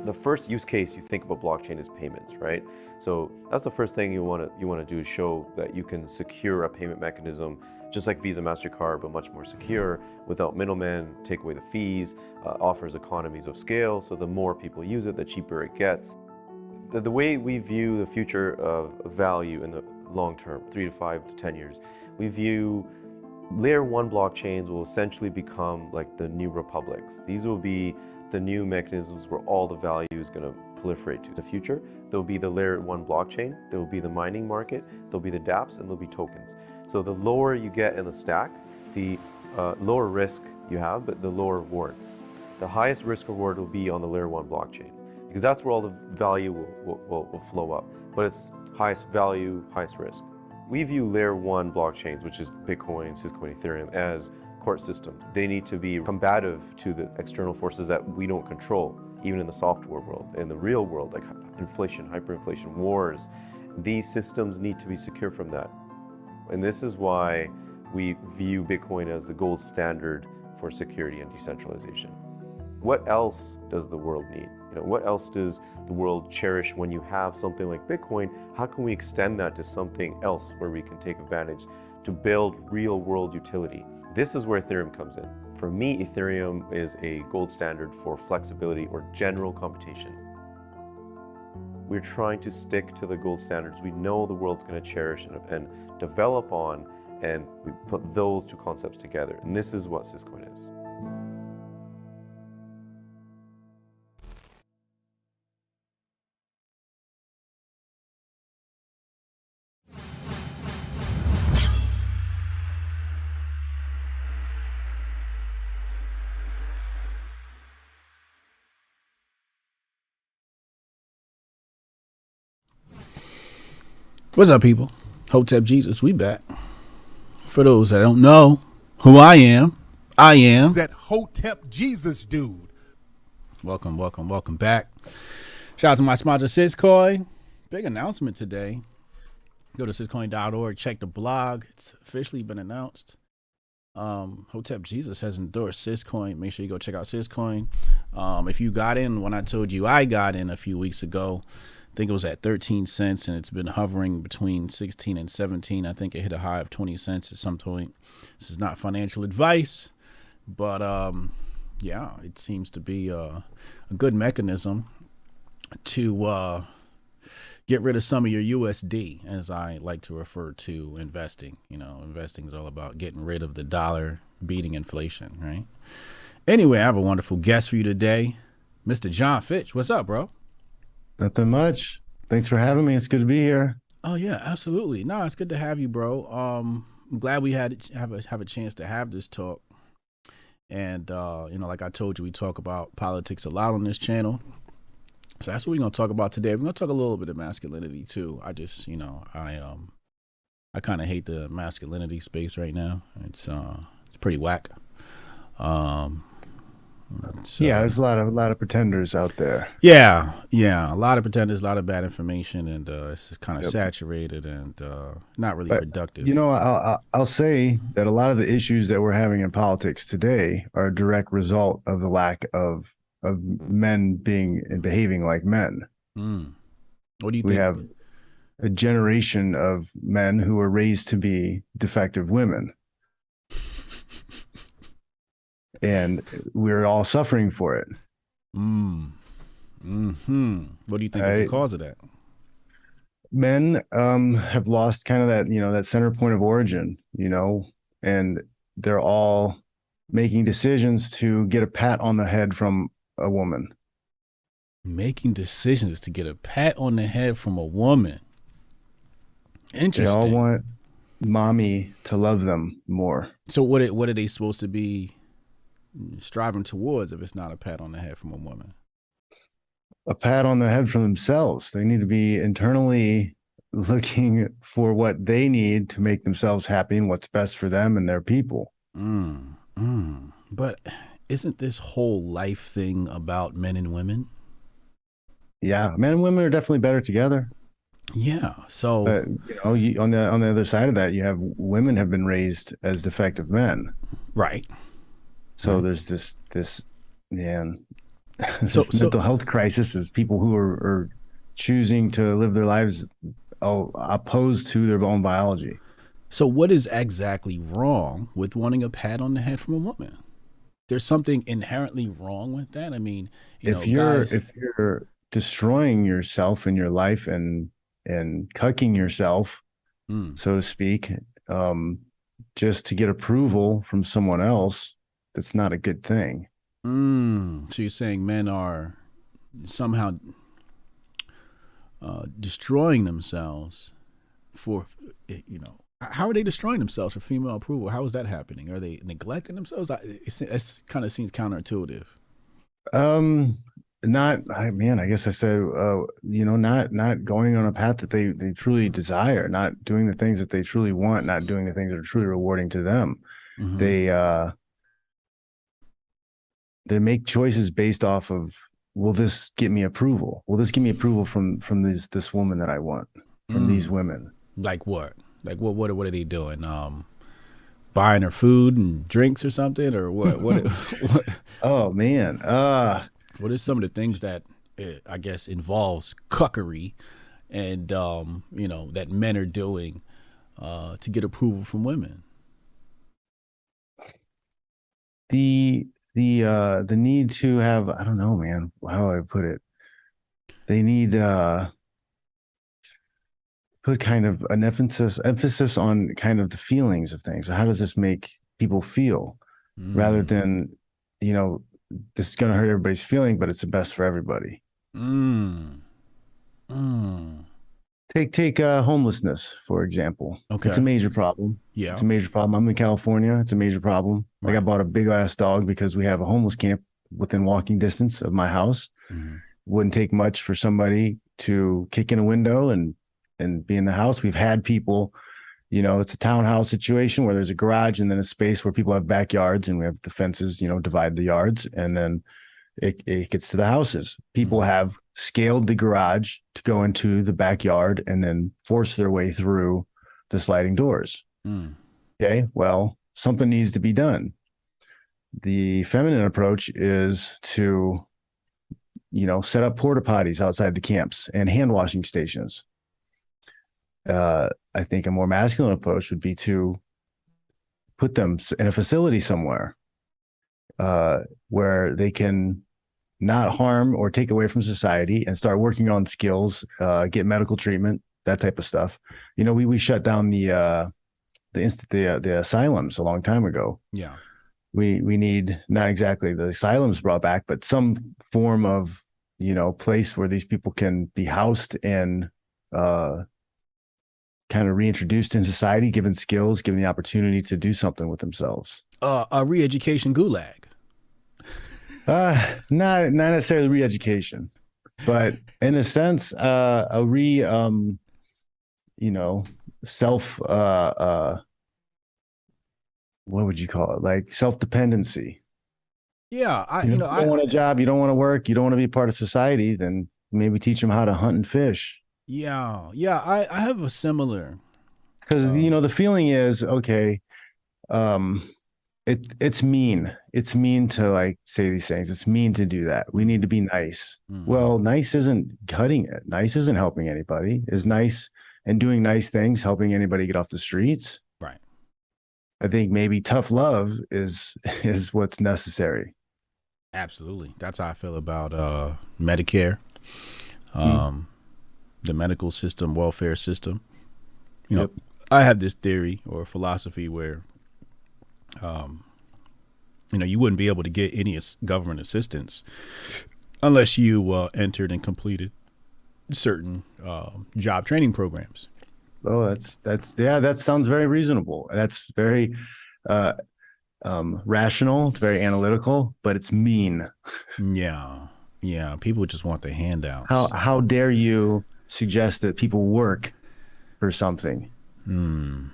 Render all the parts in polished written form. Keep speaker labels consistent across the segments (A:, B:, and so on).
A: The first use case you think about blockchain is payments, right? So that's the first thing you want to do, is show that you can secure a payment mechanism, just like Visa, MasterCard, but much more secure, without middlemen, take away the fees, offers economies of scale. So the more people use it, the cheaper it gets. The way we view the future of value in the long term, 3 to 5 to 10 years, we view layer 1 blockchains will essentially become like the new republics. These will be the new mechanisms where all the value is going to proliferate to. In the future, there'll be the layer 1 blockchain, there will be the mining market, there'll be the dApps, and there'll be tokens. So the lower you get in the stack, the lower risk you have, but the lower rewards. The highest risk reward will be on the layer 1 blockchain, because that's where all the value will flow up. But it's highest value, highest risk. We view layer 1 blockchains, which is Bitcoin, Syscoin, Ethereum, as court systems. They need to be combative to the external forces that we don't control, even in the software world. In the real world, like inflation, hyperinflation, wars, these systems need to be secure from that. And this is why we view Bitcoin as the gold standard for security and decentralization. What else does the world need? What else does the world cherish when you have something like Bitcoin? How can we extend that to something else where we can take advantage to build real world utility? This is where Ethereum comes in. For me, Ethereum is a gold standard for flexibility or general computation. We're trying to stick to the gold standards we know the world's going to cherish and develop on, and we put those two concepts together. And this is what Syscoin is.
B: What's up, people? Hotep Jesus, we back. For those that don't know who I am
C: that Hotep Jesus dude.
B: Welcome back. Shout out to my sponsor, Syscoin. Big announcement today. Go to syscoin.org, check the blog. It's officially been announced. Hotep Jesus has endorsed Syscoin. Make sure you go check out Syscoin. If you got in when I told you I got in a few weeks ago, I think it was at 13 cents, and it's been hovering between 16 and 17. I think it hit a high of 20 cents at some point. This is not financial advice, but yeah, it seems to be a good mechanism to get rid of some of your USD, as I like to refer to investing. Investing is all about getting rid of the dollar, beating inflation, right? Anyway, I have a wonderful guest for you today, Mr. Jon Fitch. What's up, bro?
D: Nothing much. Thanks for having me. It's good to be here.
B: Oh yeah, absolutely. No, it's good to have you, bro. I'm glad we have a chance to have this talk. And like I told you, we talk about politics a lot on this channel. So that's what we're gonna talk about today. We're gonna talk a little bit of masculinity too. I just, I kind of hate the masculinity space right now. It's pretty whack.
D: So, yeah, there's a lot of pretenders out there.
B: Yeah, a lot of pretenders, a lot of bad information, and it's just kind of saturated and not really productive.
D: I'll say that a lot of the issues that we're having in politics today are a direct result of the lack of men being and behaving like men.
B: What do you think?
D: We have a generation of men who are raised to be defective women. And we're all suffering for it.
B: What do you think is the cause of that?
D: Men have lost kind of that, that center point of origin, and they're all making decisions to get a pat on the head from a woman.
B: Making decisions to get a pat on the head from a woman. Interesting.
D: They all want mommy to love them more.
B: So what are they supposed to be striving towards if it's not a pat on the head from a woman?
D: A pat on the head from themselves. They need to be internally looking for what they need to make themselves happy and what's best for them and their people.
B: But isn't this whole life thing about men and women?
D: Yeah, men and women are definitely better together.
B: Yeah. So
D: on the other side of that, you have women have been raised as defective men.
B: Right.
D: So
B: Right.
D: there's this man,
B: So
D: this
B: so
D: mental health crisis is people who are choosing to live their lives opposed to their own biology.
B: so what is exactly wrong with wanting a pat on the head from a woman? There's something inherently wrong with that. I mean, guys.
D: If you're destroying yourself in your life and cucking yourself,
B: Mm,
D: so to speak, um, just to get approval from someone else, that's not a good thing.
B: so you're saying men are somehow destroying themselves for, how are they destroying themselves for female approval? How is that happening? Are they neglecting themselves? It kind of seems counterintuitive.
D: Um, I guess I said, not going on a path that they truly desire, not doing the things that they truly want, not doing the things that are truly rewarding to them.
B: Mm-hmm.
D: They make choices based off of, will this get me approval? Will this give me approval from this woman that I want, from these women?
B: Like what? Like what are they doing? Buying her food and drinks or something, or what? What?
D: Oh man.
B: What are some of the things that I guess involves cuckery, and that men are doing to get approval from women?
D: The need to have, I don't know, man, how I put it. They need put kind of an emphasis on kind of the feelings of things. So how does this make people feel, rather than, this is going to hurt everybody's feeling, but it's the best for everybody. Take homelessness, for example.
B: Okay.
D: It's a major problem.
B: Yeah.
D: It's a major problem. I'm in California. It's a major problem.
B: Right.
D: Like, I bought a big ass dog because we have a homeless camp within walking distance of my house.
B: Mm-hmm.
D: Wouldn't take much for somebody to kick in a window and be in the house. We've had people, it's a townhouse situation where there's a garage and then a space where people have backyards, and we have the fences, divide the yards, and then it gets to the houses. People have scaled the garage to go into the backyard and then force their way through the sliding doors. Okay, well, something needs to be done. The feminine approach is to, set up porta potties outside the camps and hand washing stations. I think a more masculine approach would be to put them in a facility somewhere where they can not harm or take away from society and start working on skills, get medical treatment, that type of stuff. We shut down the asylums a long time ago.
B: Yeah.
D: We need not exactly the asylums brought back, but some form of, place where these people can be housed and kind of reintroduced in society, given skills, given the opportunity to do something with themselves.
B: A re-education gulag.
D: Not necessarily re-education, but in a sense, a self, what would you call it? Like self-dependency.
B: Yeah.
D: You don't want a job, you don't want to work, you don't want to be part of society, then maybe teach them how to hunt and fish.
B: Yeah. I have a similar.
D: Because, the feeling is, okay, it's mean. It's mean to like say these things. It's mean to do that. We need to be nice. Well, nice isn't cutting it. Nice isn't helping anybody. Is nice and doing nice things helping anybody get off the streets?
B: Right.
D: I think maybe tough love is what's necessary.
B: Absolutely. That's how I feel about Medicare, the medical system, welfare system.
D: Yep.
B: I have this theory or philosophy where you wouldn't be able to get any government assistance unless you entered and completed certain job training programs.
D: Oh, that sounds very reasonable. That's very rational. It's very analytical, but it's mean.
B: Yeah. People just want the handouts.
D: How dare you suggest that people work for something?
B: Thank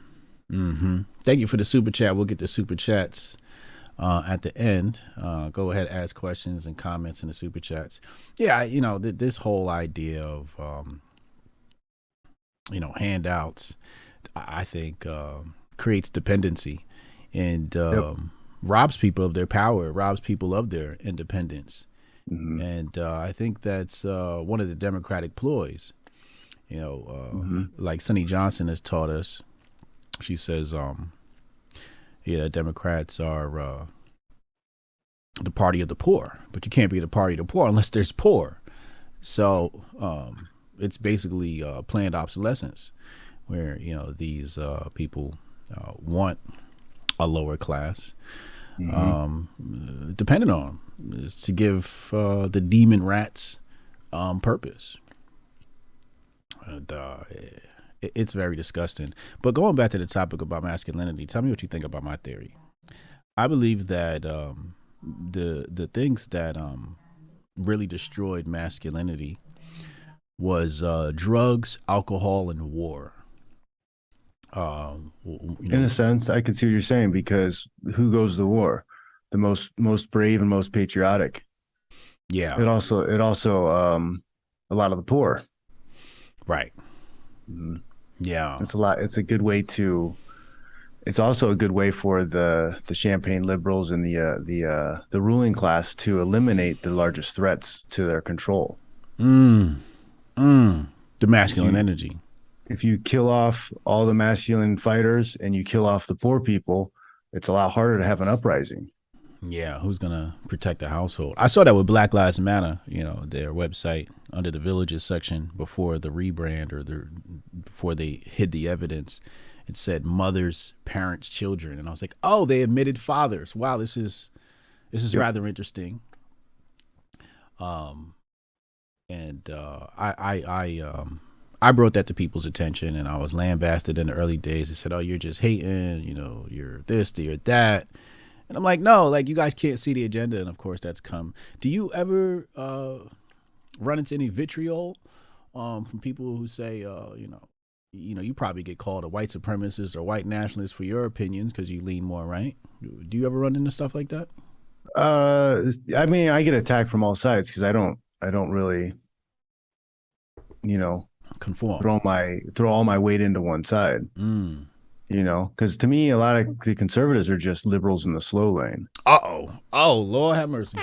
B: you for the super chat. We'll get the super chats at the end. Go ahead, ask questions and comments in the super chats. Yeah, this whole idea of handouts, I think creates dependency, and robs people of their power, robs people of their independence.
D: Mm-hmm.
B: And I think that's one of the Democratic ploys. Like Sonny Johnson has taught us. She says, Democrats are the party of the poor, but you can't be the party of the poor unless there's poor. So it's basically planned obsolescence, where these people want a lower class, dependent on them, is to give the demon rats purpose. And it's very disgusting. But going back to the topic about masculinity, tell me what you think about my theory. I believe that the things that really destroyed masculinity was drugs, alcohol, and war.
D: In a sense, I can see what you're saying, because who goes to war? The most brave and most patriotic.
B: Yeah.
D: It also a lot of the poor.
B: Right.
D: Mm-hmm.
B: Yeah.
D: It's a lot. It's a good way to. It's also a good way for the champagne liberals and the ruling class to eliminate the largest threats to their control.
B: The masculine energy.
D: If you kill off all the masculine fighters and you kill off the poor people, it's a lot harder to have an uprising.
B: Yeah, who's gonna protect the household? I saw that with Black Lives Matter. Their website under the villages section before the rebrand before they hid the evidence. It said mothers, parents, children, and I was like, oh, they admitted fathers. Wow, this is rather interesting. I brought that to people's attention, and I was lambasted in the early days. They said, oh, you're just hating, you're this, you're that. And I'm like, no, like, you guys can't see the agenda. And of course that's come. Do you ever run into any vitriol from people who say, you probably get called a white supremacist or white nationalist for your opinions because you lean more right? Do you ever run into stuff like that?
D: I mean, I get attacked from all sides because I don't really,
B: conform,
D: throw all my weight into one side. Because to me, a lot of the conservatives are just liberals in the slow lane.
B: Oh, Lord have mercy.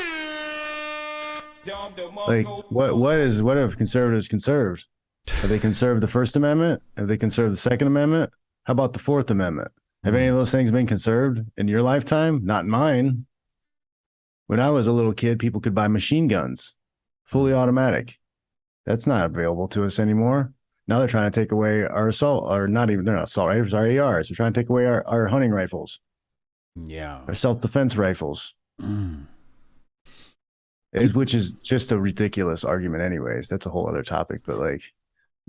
D: Like, what have conservatives conserved? Have they conserved the First Amendment? Have they conserved the Second Amendment? How about the Fourth Amendment? Have any of those things been conserved in your lifetime? Not in mine. When I was a little kid, people could buy machine guns, fully automatic. That's not available to us anymore. Now they're trying to take away our they're not assault rifles, our ARs. They're trying to take away our hunting rifles.
B: Yeah.
D: Our self-defense rifles. Which is just a ridiculous argument anyways. That's a whole other topic. But like,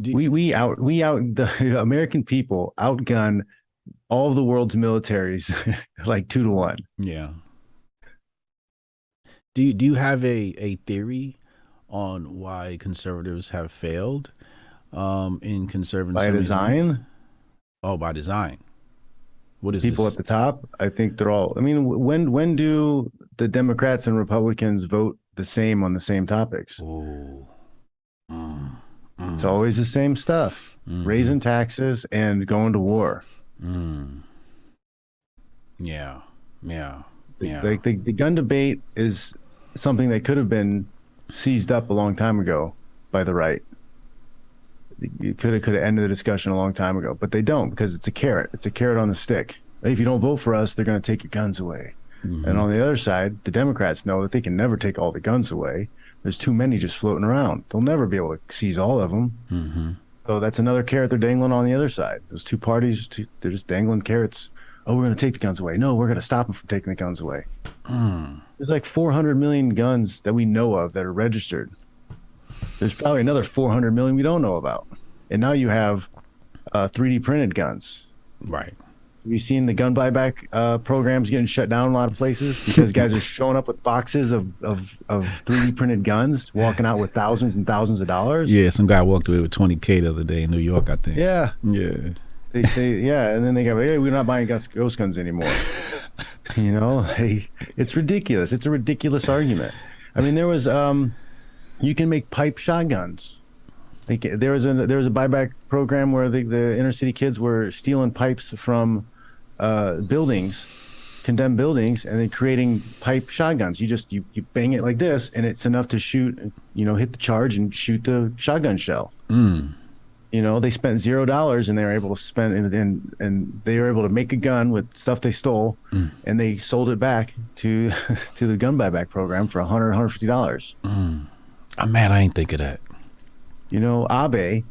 D: the American people outgun all of the world's militaries like 2-1.
B: Yeah. Do you have a theory on why conservatives have failed in conserving
D: by design?
B: By design. What is
D: people
B: this?
D: At the top? I think they're all. I mean, when do the Democrats and Republicans vote the same on the same topics? It's always the same stuff: raising taxes and going to war.
B: Yeah.
D: Like the gun debate is something that could have been seized up a long time ago by the right. You could have ended the discussion a long time ago, but they don't, because it's a carrot. It's a carrot on the stick. If you don't vote for us, they're going to take your guns away. And on the other side, the Democrats know that they can never take all the guns away. There's too many just floating around. They'll never be able to seize all of them. So that's another carrot they're dangling on the other side. Those two parties, they're just dangling carrots. Oh, we're going to take the guns away. No, we're going to stop them from taking the guns away. There's like 400 million guns that we know of that are registered. There's probably another 400 million we don't know about. And now you have 3D printed guns.
B: Right.
D: Have you seen the gun buyback programs getting shut down in a lot of places because guys are showing up with boxes of 3D printed guns, walking out with thousands and thousands of dollars?
B: Yeah, some guy walked away with $20K the other day in New York, I think.
D: Yeah.
B: Yeah.
D: And then they go, hey, we're not buying ghost guns anymore. It's ridiculous. It's a ridiculous argument. I mean, there was you can make pipe shotguns. Like, there was a buyback program where the inner city kids were stealing pipes from buildings condemned buildings and then creating pipe shotguns. You bang it like this, and it's enough to shoot, hit the charge and shoot the shotgun shell. They spent $0 and they were able to spend and they were able to make a gun with stuff they stole, and they sold it back to the gun buyback program for $150.
B: I'm mad I ain't think of that.
D: Abe,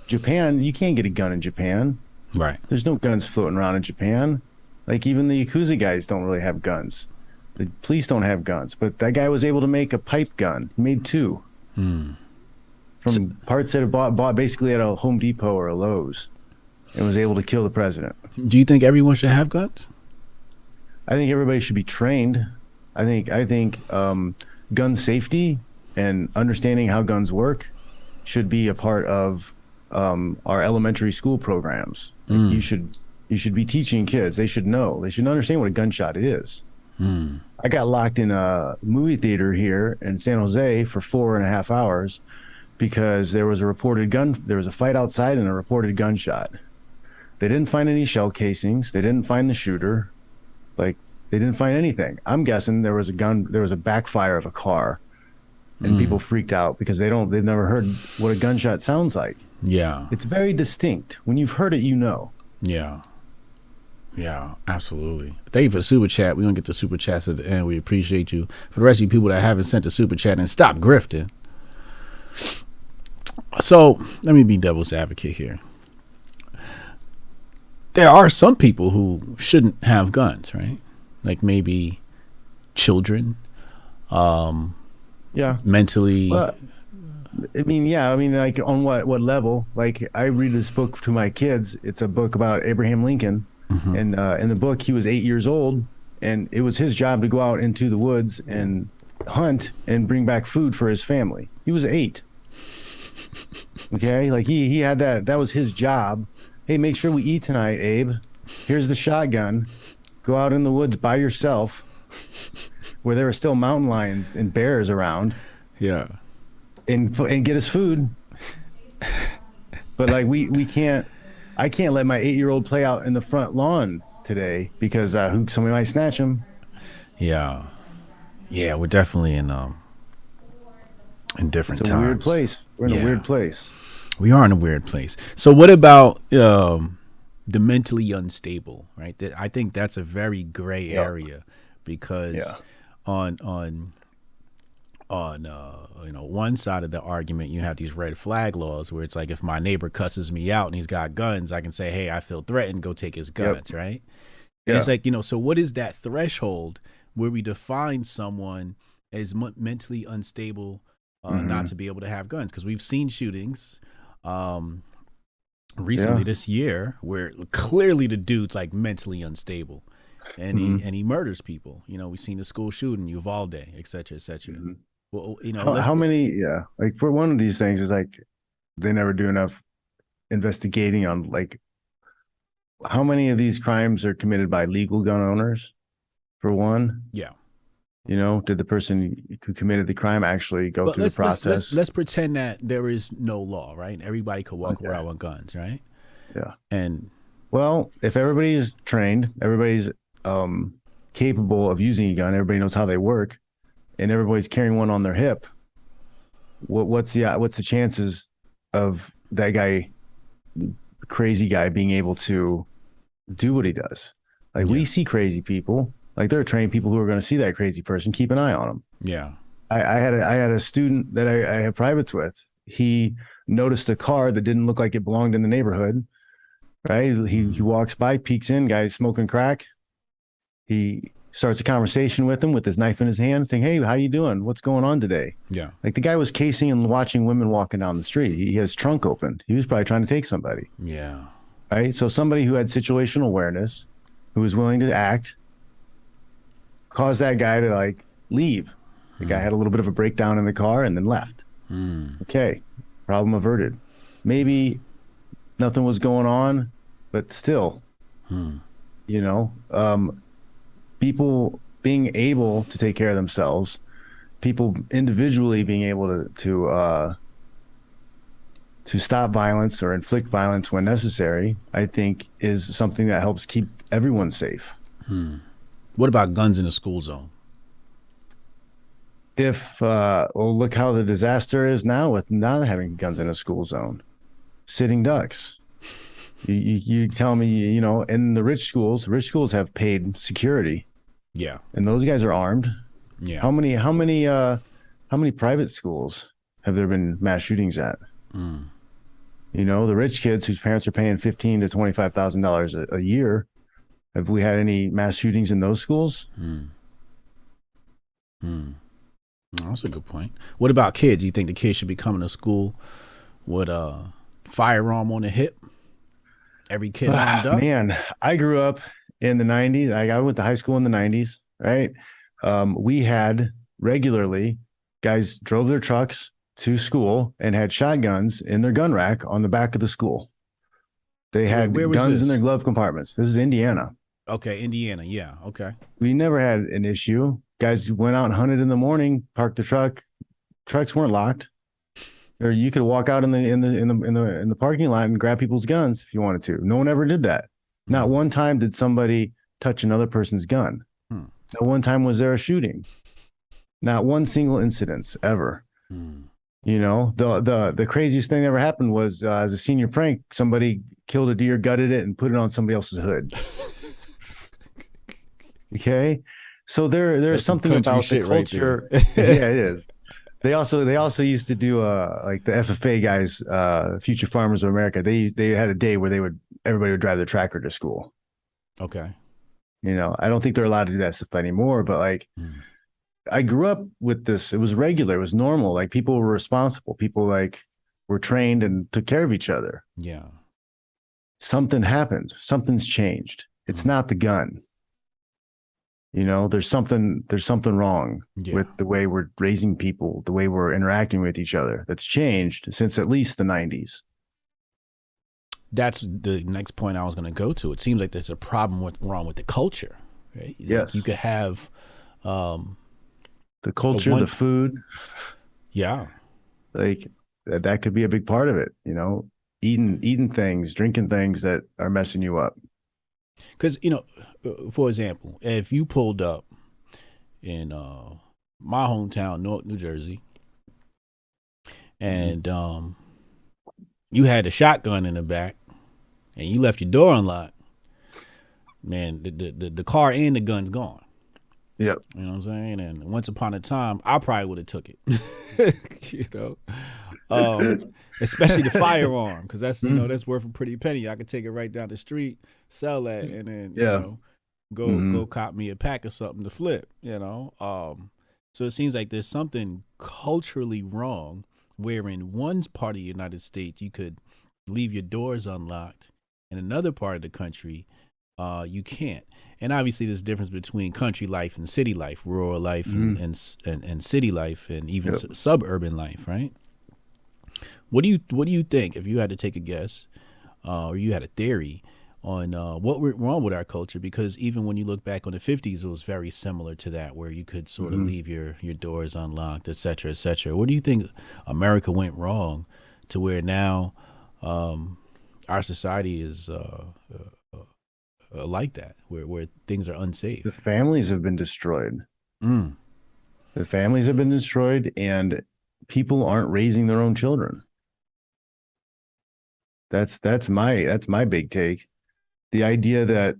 D: Japan, you can't get a gun in Japan.
B: Right.
D: There's no guns floating around in Japan. Like, even the Yakuza guys don't really have guns. The police don't have guns. But that guy was able to make a pipe gun. He made 2. From parts that are bought basically at a Home Depot or a Lowe's, and was able to kill the president.
B: Do you think everyone should have guns?
D: I think everybody should be trained. I think gun safety and understanding how guns work should be a part of our elementary school programs. Like, you should be teaching kids. They should know. They should understand what a gunshot is. I got locked in a movie theater here in San Jose for 4.5 hours because there was a fight outside and a reported gunshot. They didn't find any shell casings. They didn't find the shooter. Like, they didn't find anything. I'm guessing there was a backfire of a car, and people freaked out because they've never heard what a gunshot sounds like.
B: Yeah.
D: It's very distinct. When you've heard it,
B: Yeah. Yeah, absolutely. Thank you for the super chat. We're going to get the super chats at the end. We appreciate you. For the rest of you people that haven't sent the super chat, and stop grifting. So let me be devil's advocate here. There are some people who shouldn't have guns, right? Like maybe children, mentally.
D: Well, like on what level? Like, I read this book to my kids. It's a book about Abraham Lincoln, and in the book he was 8 years old, and it was his job to go out into the woods and hunt and bring back food for his family. He was 8. Okay, like he had that was his job. Hey, make sure we eat tonight, Abe. Here's the shotgun. Go out in the woods by yourself, where there were still mountain lions and bears around.
B: Yeah.
D: And get us food. But like I can't let my 8-year-old play out in the front lawn today because somebody might snatch him.
B: Yeah, we're definitely in different times.
D: It's a weird place. We're in a weird place.
B: We are in a weird place. So what about the mentally unstable, right? I think that's a very gray area because on one side of the argument, you have these red flag laws where it's like, if my neighbor cusses me out and he's got guns, I can say, hey, I feel threatened, go take his guns, right? And it's like, so what is that threshold where we define someone as mentally unstable not to be able to have guns? Because we've seen shootings recently this year where clearly the dude's like mentally unstable and he murders people. We've seen the school shooting, Uvalde, et cetera, et cetera. Well,
D: how many? Like, for one of these things is like they never do enough investigating on like how many of these crimes are committed by legal gun owners. For one, did the person who committed the crime actually go through the process?
B: Let's pretend that there is no law, right? Everybody could walk around with guns, right?
D: Yeah.
B: And
D: well, if everybody's trained, everybody's capable of using a gun, everybody knows how they work, and everybody's carrying one on their hip, what's the chances of that guy, crazy guy, being able to do what he does? Like, we see crazy people. Like, there are trained people who are going to see that crazy person, keep an eye on them.
B: Yeah.
D: I had a student that I had privates with. He noticed a car that didn't look like it belonged in the neighborhood. Right? He walks by, peeks in, guy's smoking crack. He starts a conversation with him with his knife in his hand, saying, hey, how you doing? What's going on today?
B: Yeah.
D: Like, the guy was casing and watching women walking down the street. He had his trunk open. He was probably trying to take somebody.
B: Yeah.
D: Right? So somebody who had situational awareness, who was willing to act, caused that guy to like leave. The guy had a little bit of a breakdown in the car and then left. Okay, problem averted. Maybe nothing was going on, but still, people being able to take care of themselves, people individually being able to stop violence or inflict violence when necessary, I think is something that helps keep everyone safe.
B: What about guns in the school zone?
D: If well, look how the disaster is now with not having guns in a school zone. Sitting ducks. You tell me, you know, in the rich schools have paid security.
B: Yeah.
D: And those guys are armed.
B: Yeah.
D: How many private schools have there been mass shootings at? You know, the rich kids whose parents are paying $15,000 to $25,000 a year. Have we had any mass shootings in those schools?
B: That's a good point. What about kids? You think the kids should be coming to school with a firearm on the hip? Every kid armed up?
D: Man, I grew up in the 90s. I went to high school in the 90s, right? We had regularly guys drove their trucks to school and had shotguns in their gun rack on the back of the school. They had guns in their glove compartments. This is Indiana.
B: Okay, Indiana. Yeah. Okay.
D: We never had an issue. Guys went out and hunted in the morning, parked the truck. Trucks weren't locked. Or you could walk out in the parking lot and grab people's guns if you wanted to. No one ever did that. Not one time did somebody touch another person's gun. Not one time was there a shooting. Not one single incident ever. You know, the craziest thing that ever happened was as a senior prank, somebody killed a deer, gutted it, and put it on somebody else's hood. Okay, so there's something about the culture. Right yeah, it is. They also used to do like the FFA guys, Future Farmers of America. They had a day where everybody would drive their tractor to school.
B: Okay.
D: You know, I don't think they're allowed to do that stuff anymore, but like I grew up with this. It was regular. It was normal. Like people were responsible. People like were trained and took care of each other.
B: Yeah.
D: Something happened. Something's changed. It's not the gun. You know, there's something wrong with the way we're raising people, the way we're interacting with each other. That's changed since at least the 90s.
B: That's the next point I was going to go to. It seems like there's a problem wrong with the culture. Right?
D: Yes.
B: You could have
D: the culture, the food.
B: Yeah.
D: Like that could be a big part of it, you know, eating things, drinking things that are messing you up.
B: Because, you know, for example, if you pulled up in my hometown, Newark, New Jersey, and you had a shotgun in the back and you left your door unlocked, man, the car and the gun's gone.
D: Yep.
B: You know what I'm saying? And once upon a time, I probably would have took it, you know, especially the firearm, because that's, you know, that's worth a pretty penny. I could take it right down the street, sell that, and then, you know, go cop me a pack or something to flip, you know? So it seems like there's something culturally wrong where in one part of the United States, you could leave your doors unlocked. In another part of the country, you can't. And obviously there's a difference between country life and city life, rural life and city life, and even suburban life, right? What do you think, if you had to take a guess, or you had a theory on what went wrong with our culture? Because even when you look back on the 50s, it was very similar to that, where you could sort of leave your doors unlocked, et cetera, et cetera. What do you think America went wrong to where now our society is like that, where things are unsafe?
D: The families have been destroyed. The families have been destroyed, and people aren't raising their own children. That's my big take. The idea that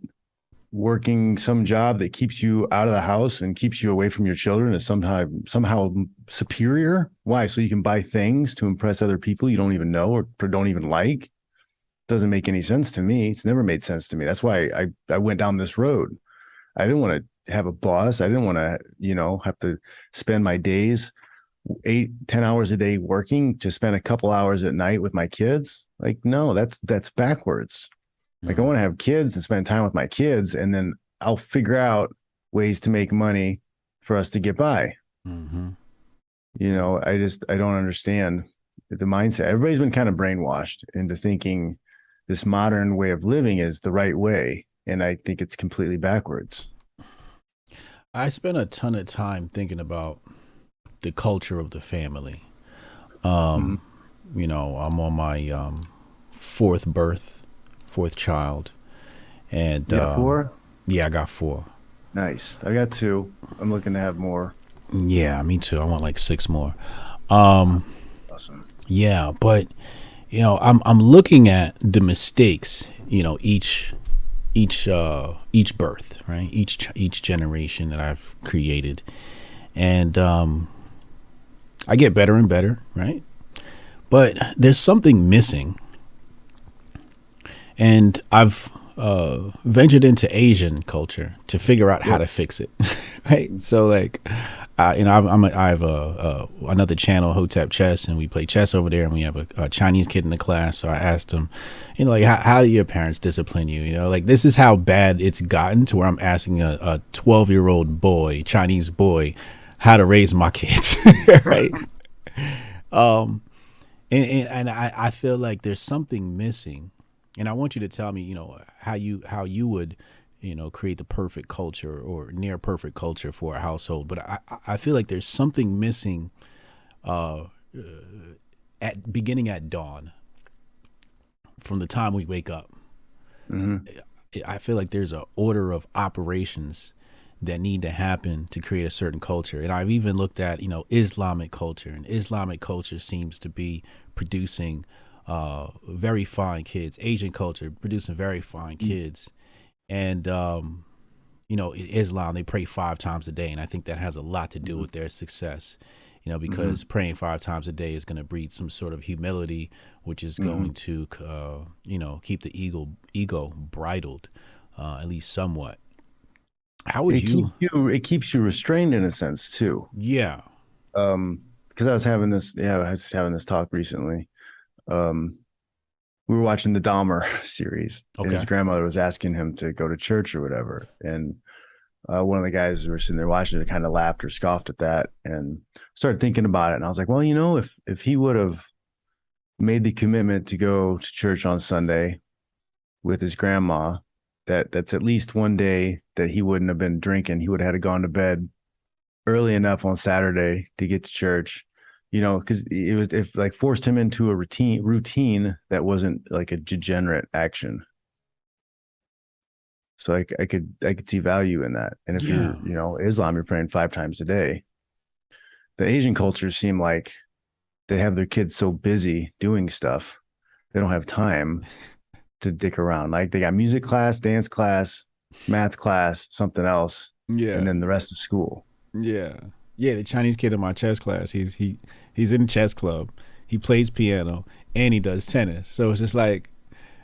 D: working some job that keeps you out of the house and keeps you away from your children is somehow superior. Why? So you can buy things to impress other people you don't even know or don't even like. Doesn't make any sense to me. It's never made sense to me. That's why I went down this road. I didn't want to have a boss. I didn't want to, you know, have to spend my days 8-10 hours a day working to spend a couple hours at night with my kids. Like, no, that's backwards. Like, I want to have kids and spend time with my kids, and then I'll figure out ways to make money for us to get by. You know, I don't understand the mindset. Everybody's been kind of brainwashed into thinking this modern way of living is the right way. And I think it's completely backwards.
B: I spent a ton of time thinking about the culture of the family. You know, I'm on my fourth child. And
D: you got 4?
B: Yeah, I got 4.
D: Nice. I got 2. I'm looking to have more.
B: Yeah, me too. I want like 6 more. Um,
D: Awesome.
B: yeah, but I'm looking at the mistakes, each birth, right? Each generation that I've created, and I get better and better, right? But there's something missing, and I've ventured into Asian culture to figure out how to fix it, right? So like, I have another channel, Hotep Chess, and we play chess over there, and we have a Chinese kid in the class. So I asked him, like, how do your parents discipline you? Like this is how bad it's gotten to where I'm asking a 12-year-old boy, Chinese boy, how to raise my kids, right? And I feel like there's something missing, and I want you to tell me, how you would, create the perfect culture or near perfect culture for a household. But I feel like there's something missing, at beginning at dawn, from the time we wake up.
D: Mm-hmm.
B: I feel like there's an order of operations that need to happen to create a certain culture. And I've even looked at, Islamic culture, and Islamic culture seems to be producing very fine kids. Asian culture producing very fine kids. And, Islam, they pray 5 times a day. And I think that has a lot to do with their success, because praying 5 times a day is going to breed some sort of humility, which is going to, keep the ego bridled, at least somewhat. How would
D: it keeps you restrained in a sense too.
B: Yeah.
D: Because I was having this talk recently. We were watching the Dahmer series, and his grandmother was asking him to go to church or whatever. And one of the guys who were sitting there watching it kind of laughed or scoffed at that, and started thinking about it. And I was like, well, if he would have made the commitment to go to church on Sunday with his grandma, that's at least one day that he wouldn't have been drinking. He would have had to gone to bed early enough on Saturday to get to church. Because it was forced him into a routine that wasn't like a degenerate action. So I could see value in that. And if you're, Islam, you're praying 5 times a day. The Asian cultures seem like they have their kids so busy doing stuff, they don't have time to dick around. Like they got music class, dance class, math class, something else, and then the rest of school.
B: Yeah, the Chinese kid in my chess class, he's in a chess club, he plays piano, and he does tennis. So it's just like,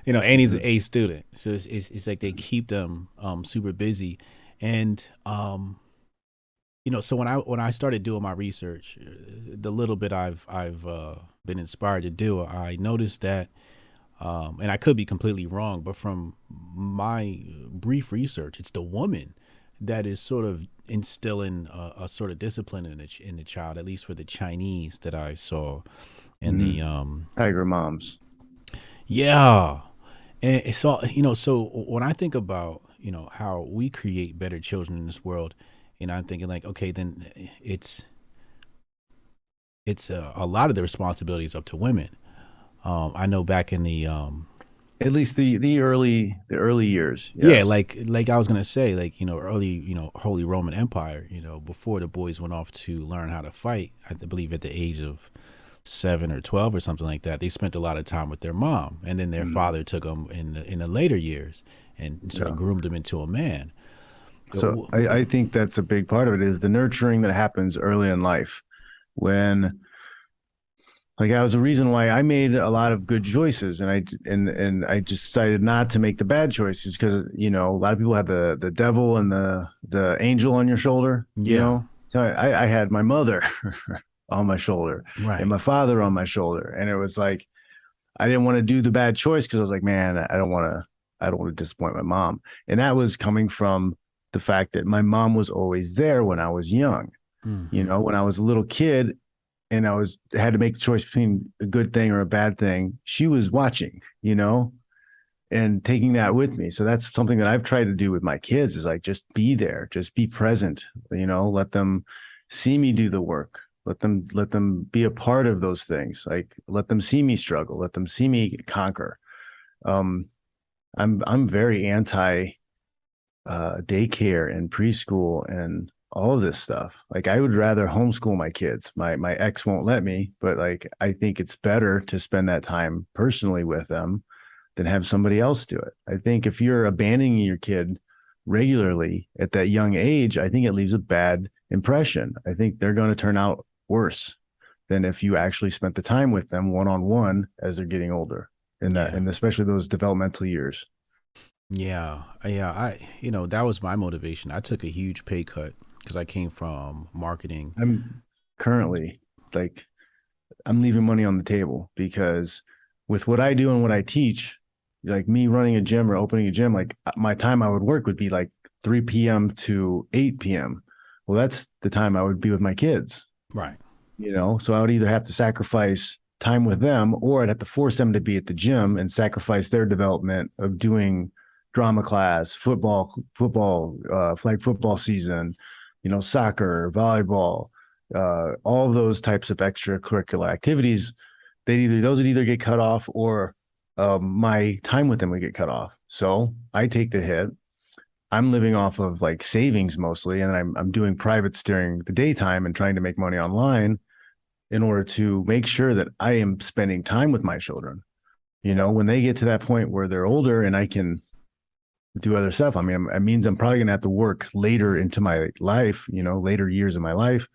B: and he's an A student. So it's like they keep them super busy. And so when I started doing my research, the little bit I've been inspired to do, I noticed that, and I could be completely wrong, but from my brief research, it's the woman that is sort of instilling a sort of discipline in the child, at least for the Chinese that I saw in the
D: tiger moms.
B: Yeah. And it's all, so when I think about, how we create better children in this world, I'm thinking like, okay, then it's a lot of the responsibilities up to women. I know back in the
D: at least the early years.
B: Yes. Yeah, like I was gonna say, like, early, Holy Roman Empire, before the boys went off to learn how to fight, I believe at the age of 7 or 12 or something like that, they spent a lot of time with their mom, and then their father took them in the later years and sort of groomed them into a man.
D: So I think that's a big part of it, is the nurturing that happens early in life. When, like, that was the reason why I made a lot of good choices, and I just decided not to make the bad choices, because a lot of people have the devil and the angel on your shoulder. So I had my mother on my shoulder,
B: right,
D: and my father on my shoulder, and it was like I didn't want to do the bad choice, because I was like, man, I don't want to disappoint my mom. And that was coming from the fact that my mom was always there when I was young. When I was a little kid and I had to make the choice between a good thing or a bad thing, she was watching, and taking that with me. So that's something that I've tried to do with my kids, is like, just be there, just be present, let them see me do the work. Let them be a part of those things. Like, let them see me struggle. Let them see me conquer. I'm very anti daycare and preschool and all of this stuff. Like I would rather homeschool my kids. My ex won't let me, but like I think it's better to spend that time personally with them than have somebody else do it. I think if you're abandoning your kid regularly at that young age, I think it leaves a bad impression. I think they're going to turn out worse than if you actually spent the time with them one-on-one as they're getting older and especially those developmental years.
B: Yeah. That was my motivation. I took a huge pay cut because I came from marketing.
D: I'm currently like, I'm leaving money on the table because with what I do and what I teach, like me running a gym or opening a gym, like my time I would work would be like 3 p.m. to 8 p.m. Well, that's the time I would be with my kids.
B: Right.
D: So I would either have to sacrifice time with them or I'd have to force them to be at the gym and sacrifice their development of doing drama class, football, flag football season, soccer, volleyball, all of those types of extracurricular activities. Those would either get cut off or my time with them would get cut off. So I take the hit. I'm living off of like savings mostly, and then I'm doing privates during the daytime and trying to make money online in order to make sure that I am spending time with my children. When they get to that point where they're older and I can do other stuff. I mean, it means I'm probably going to have to work later into my life, later years of my life,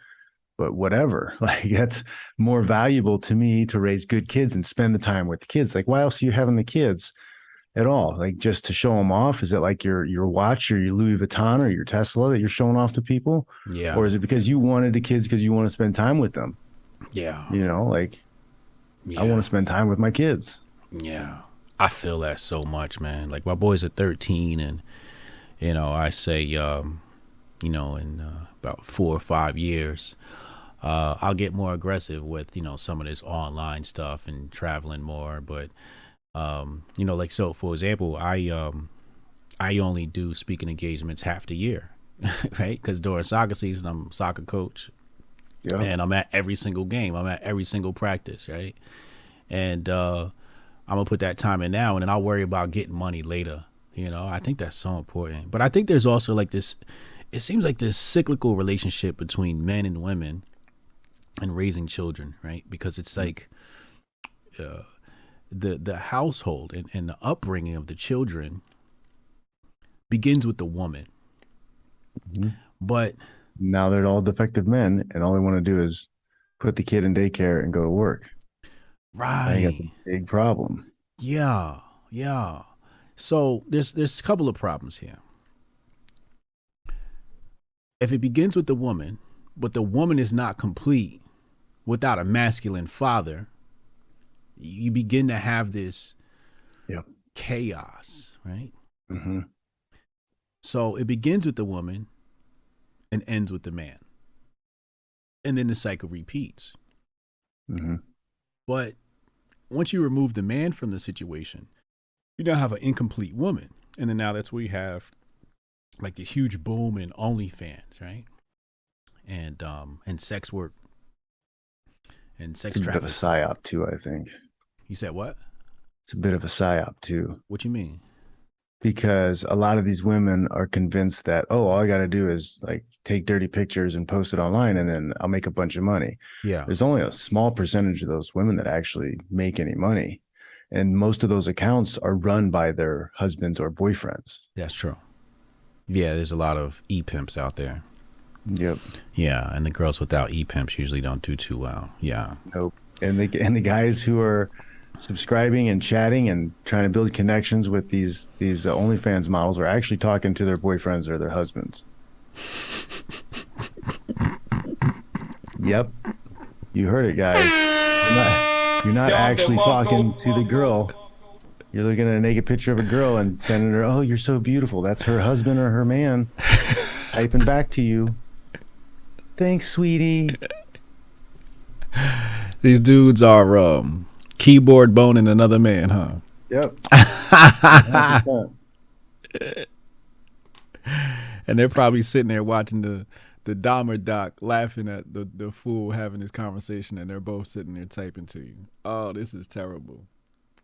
D: but whatever, like that's more valuable to me to raise good kids and spend the time with the kids. Like, why else are you having the kids at all? Like just to show them off? Is it like your watch or your Louis Vuitton or your Tesla that you're showing off to people?
B: Yeah.
D: Or is it because you wanted the kids because you want to spend time with them?
B: Yeah.
D: I want to spend time with my kids.
B: Yeah. I feel that so much, man. Like my boys are 13 and, I say, in about 4 or 5 years, I'll get more aggressive with, some of this online stuff and traveling more. But, so for example, I only do speaking engagements half the year, right? Because during soccer season, I'm a soccer coach. Yeah. And I'm at every single game. I'm at every single practice, right? And I'm going to put that time in now, and then I'll worry about getting money later. I think that's so important. But I think there's also like this, it seems like this cyclical relationship between men and women and raising children, right? Because it's like the household and the upbringing of the children begins with the woman.
D: Mm-hmm.
B: But
D: now they're all defective men, and all they want to do is put the kid in daycare and go to work.
B: Right.
D: I think that's a big problem.
B: Yeah. So there's a couple of problems here. If it begins with the woman, but the woman is not complete without a masculine father, you begin to have this chaos, right?
D: Mm-hmm.
B: So it begins with the woman and ends with the man. And then the cycle repeats.
D: Mm-hmm.
B: But once you remove the man from the situation, you now have an incomplete woman. And then now that's where you have like the huge boom in OnlyFans, right? And sex work and sex trafficking.
D: It's a bit of a psyop too, I think.
B: You said what?
D: It's a bit of a psyop too.
B: What you mean?
D: Because a lot of these women are convinced that, all I got to do is like take dirty pictures and post it online and then I'll make a bunch of money.
B: Yeah.
D: There's only a small percentage of those women that actually make any money. And most of those accounts are run by their husbands or boyfriends.
B: That's true. Yeah, there's a lot of e-pimps out there.
D: Yep.
B: Yeah, and the girls without e-pimps usually don't do too well. Yeah.
D: Nope. And the guys who are subscribing and chatting and trying to build connections with these OnlyFans models are actually talking to their boyfriends or their husbands. Yep. You heard it, guys. You're not actually talking to the girl. You're looking at a naked picture of a girl and sending her, "Oh, you're so beautiful." That's her husband or her man typing back to you. "Thanks, sweetie."
B: These dudes are keyboard boning another man, huh?
D: Yep. 100%.
B: And they're probably sitting there watching the Dahmer doc, laughing at the fool having this conversation, and they're both sitting there typing to you. Oh, this is terrible.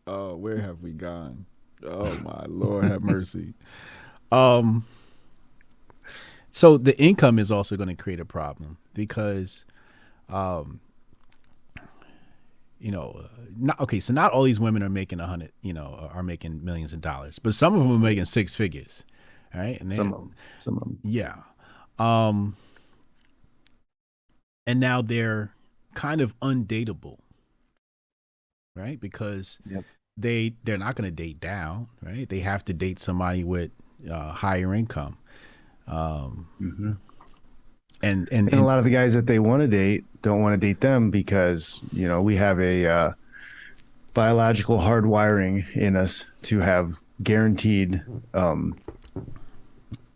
B: Oh, where have we gone? Oh my Lord, have mercy. So the income is also going to create a problem because, so not all these women are making are making millions of dollars, but some of them are making six figures, all right? And
D: Some of them.
B: yeah. And now they're kind of undateable, right? Because they're not going to date down, right? They have to date somebody with higher income. And
D: a lot of the guys that they want to date don't want to date them because, we have a biological hardwiring in us to have guaranteed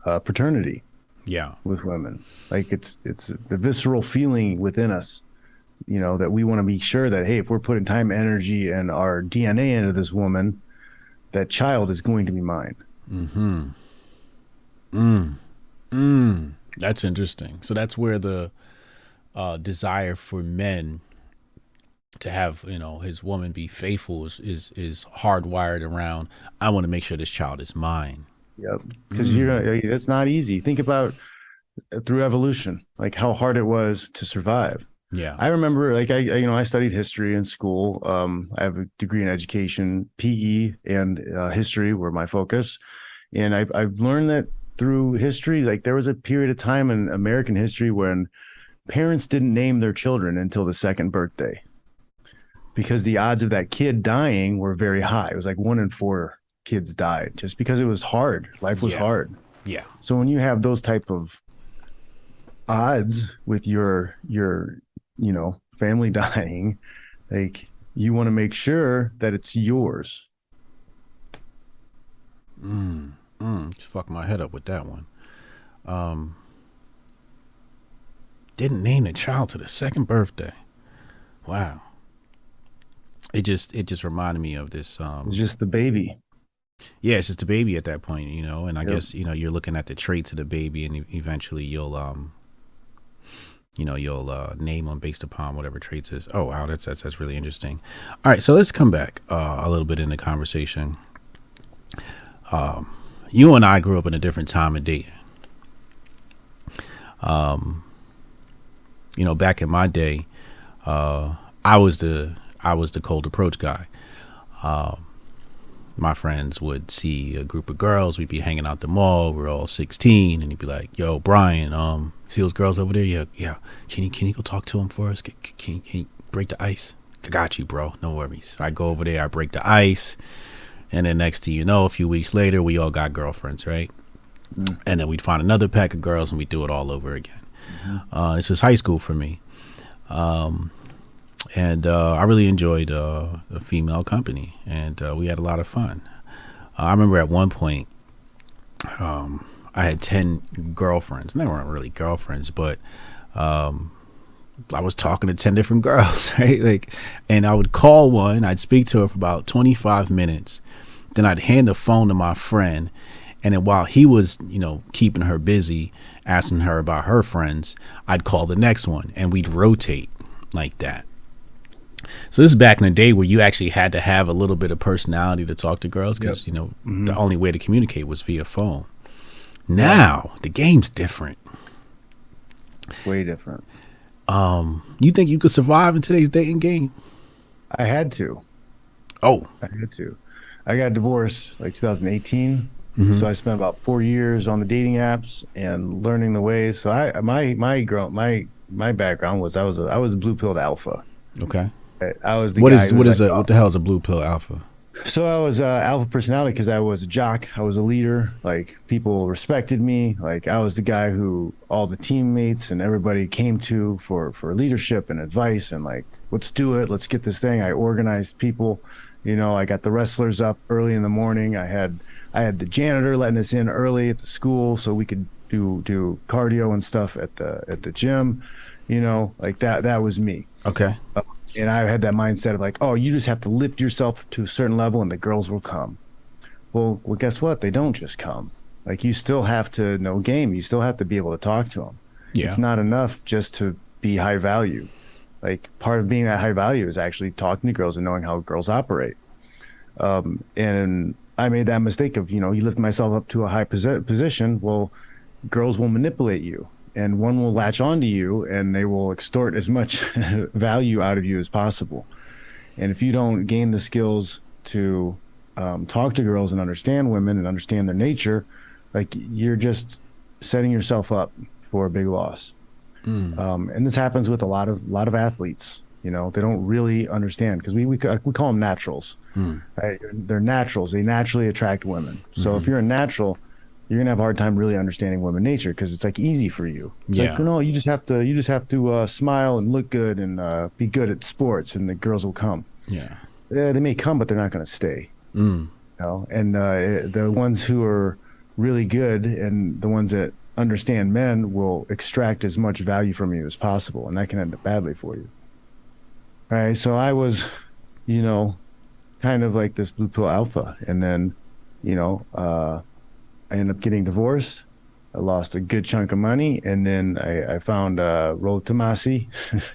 D: paternity.
B: Yeah.
D: With women. Like it's the visceral feeling within us, that we want to be sure that, hey, if we're putting time, energy, and our DNA into this woman, that child is going to be mine.
B: That's interesting. So that's where the desire for men to have, his woman be faithful is hardwired around, I want to make sure this child is mine.
D: Yep. Because it's not easy. Think about through evolution, like how hard it was to survive.
B: Yeah.
D: I remember I studied history in school. I have a degree in education, PE and history were my focus. And I've learned that through history, like there was a period of time in American history when parents didn't name their children until the second birthday because the odds of that kid dying were very high. It was like 1 in 4 kids died just because it was hard. Life was hard.
B: Yeah.
D: So when you have those type of odds with your family dying, like you want to make sure that it's yours.
B: Just fuck my head up with that one. Didn't name the child to the second birthday. Wow. It just reminded me of this.
D: It's just the baby.
B: Yeah, it's just a baby at that point, and I guess, you're looking at the traits of the baby and eventually you'll name them based upon whatever traits is. Oh, wow. That's really interesting. All right. So let's come back a little bit in the conversation. You and I grew up in a different time of dating. Back in my day, I was the cold approach guy. My friends would see a group of girls. We'd be hanging out the mall. We're all 16, and he'd be like, "Yo, Brian, see those girls over there? Yeah. Can you go talk to them for us? Can you break the ice? I got you, bro. No worries." I go over there. I break the ice, and then next thing you know, a few weeks later, we all got girlfriends, right? And then we'd find another pack of girls, and we'd do it all over again. This is high school for me. And I really enjoyed the female company, and we had a lot of fun. I remember at one point, I had 10 girlfriends. And they weren't really girlfriends, but I was talking to 10 different girls, right? And I would call one, I'd speak to her for about 25 minutes, then I'd hand the phone to my friend, and then while he was, keeping her busy, asking her about her friends, I'd call the next one, and we'd rotate like that. So this is back in the day where you actually had to have a little bit of personality to talk to girls because, the only way to communicate was via phone. Now, the game's different.
D: Way different.
B: You think you could survive in today's dating game?
D: I had to.
B: Oh.
D: I had to. I got divorced like 2018. So I spent about 4 years on the dating apps and learning the ways. So my background was I was a blue pilled alpha.
B: Okay.
D: I was the
B: what
D: guy.
B: What the hell is a blue pill alpha?
D: So I was alpha personality because I was a jock. I was a leader. Like people respected me. Like I was the guy who all the teammates and everybody came to for leadership and advice and like, let's do it. Let's get this thing. I organized people. I got the wrestlers up early in the morning. I had the janitor letting us in early at the school so we could do cardio and stuff at the gym. Like that was me.
B: Okay.
D: And I had that mindset of like, oh, you just have to lift yourself to a certain level and the girls will come. Well, guess what? They don't just come. Like you still have to know game. You still have to be able to talk to them. Yeah. It's not enough just to be high value. Like part of being that high value is actually talking to girls and knowing how girls operate. And I made that mistake of, you lift myself up to a high position. Well, girls will manipulate you, and one will latch onto you, and they will extort as much value out of you as possible. And if you don't gain the skills to talk to girls and understand women and understand their nature, like, you're just setting yourself up for a big loss. And this happens with a lot of athletes. You know, they don't really understand, because we call them naturals. Right? They're naturals. They naturally attract women. So if you're a natural, you're gonna have a hard time really understanding women nature, because it's like easy for you. It's like, no, you just have to smile and look good and be good at sports, and the girls will come. Yeah, they may come, but they're not gonna stay. You know, and the ones who are really good and the ones that understand men will extract as much value from you as possible, and that can end up badly for you. All right, so I was, you know, kind of like this blue pill alpha, and then, you know, I ended up getting divorced. I lost a good chunk of money, and then I found Roll Tomasi,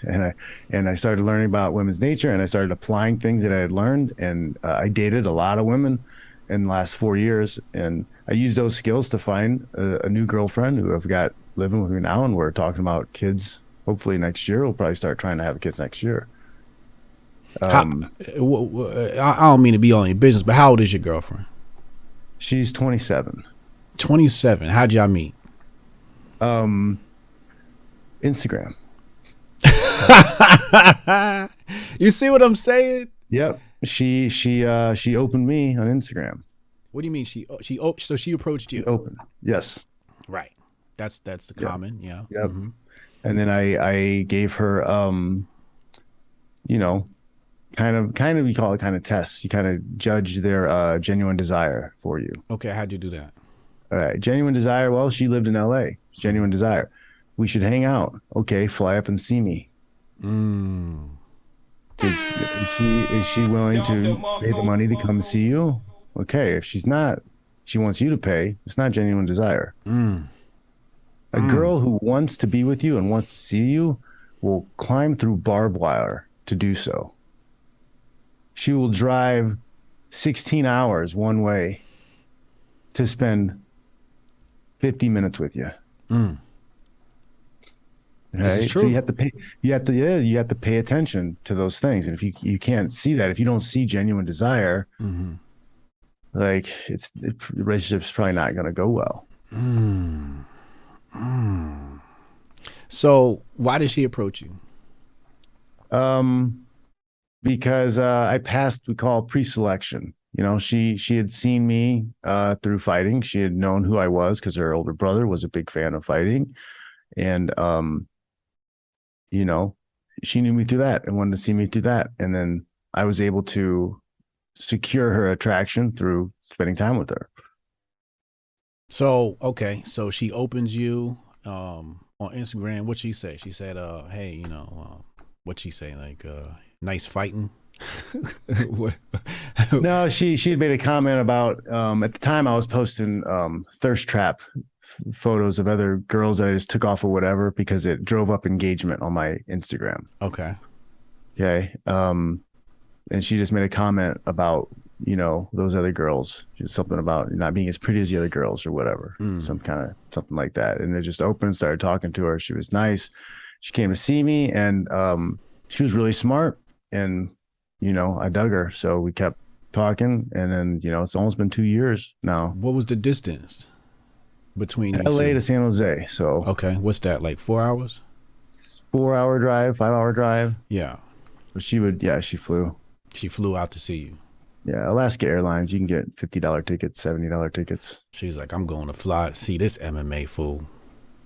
D: and I started learning about women's nature, and I started applying things that I had learned, and I dated a lot of women in the last 4 years, and I used those skills to find a new girlfriend who I've got living with me now, and we're talking about kids. Hopefully next year, we'll probably start trying to have kids next year.
B: I don't mean to be all in your business, but how old is your girlfriend?
D: She's 27.
B: 27. How'd y'all meet?
D: Instagram.
B: You see what I'm saying?
D: Yep. She opened me on Instagram.
B: What do you mean so she approached you?
D: Open. Yes.
B: Right. That's the common, yeah.
D: Yep. And then I gave her you know, kind of we call it kind of tests. You kind of judge their genuine desire for you.
B: Okay, how'd you do that?
D: All right, genuine desire. Well, she lived in LA. Genuine desire. We should hang out. Okay, fly up and see me. Is she willing to pay the money to come see you? Okay, if she's not, she wants you to pay. It's not genuine desire. A girl who wants to be with you and wants to see you will climb through barbed wire to do so. She will drive 16 hours one way to spend 50 minutes with you.
B: This is true.
D: So you have to pay attention to those things. And if you can't see that, if you don't see genuine desire, like the relationship's probably not going to go well.
B: So why did she approach you?
D: Because I passed, we call pre-selection. You know, she had seen me through fighting. She had known who I was because her older brother was a big fan of fighting. And, you know, she knew me through that and wanted to see me through that. And then I was able to secure her attraction through spending time with her.
B: So, okay. So she opens you on Instagram. What'd she say? She said, hey, you know, what'd she say? Like, nice fighting?
D: No, she had made a comment about at the time I was posting thirst trap photos of other girls that I just took off or whatever because it drove up engagement on my Instagram. Okay. And she just made a comment about, you know, those other girls, something about not being as pretty as the other girls or whatever, something like that. And it just opened, started talking to her. She was nice. She came to see me, and she was really smart, and you know, I dug her. So we kept talking, and then, you know, it's almost been 2 years now.
B: What was the distance between
D: LA to San Jose? So
B: okay, what's that, like 4 hours?
D: 4 hour drive, 5 hour drive.
B: Yeah.
D: But she flew.
B: She flew out to see you.
D: Yeah, Alaska Airlines, you can get $50 tickets, $70 tickets.
B: She's like, I'm going to fly to see this MMA fool.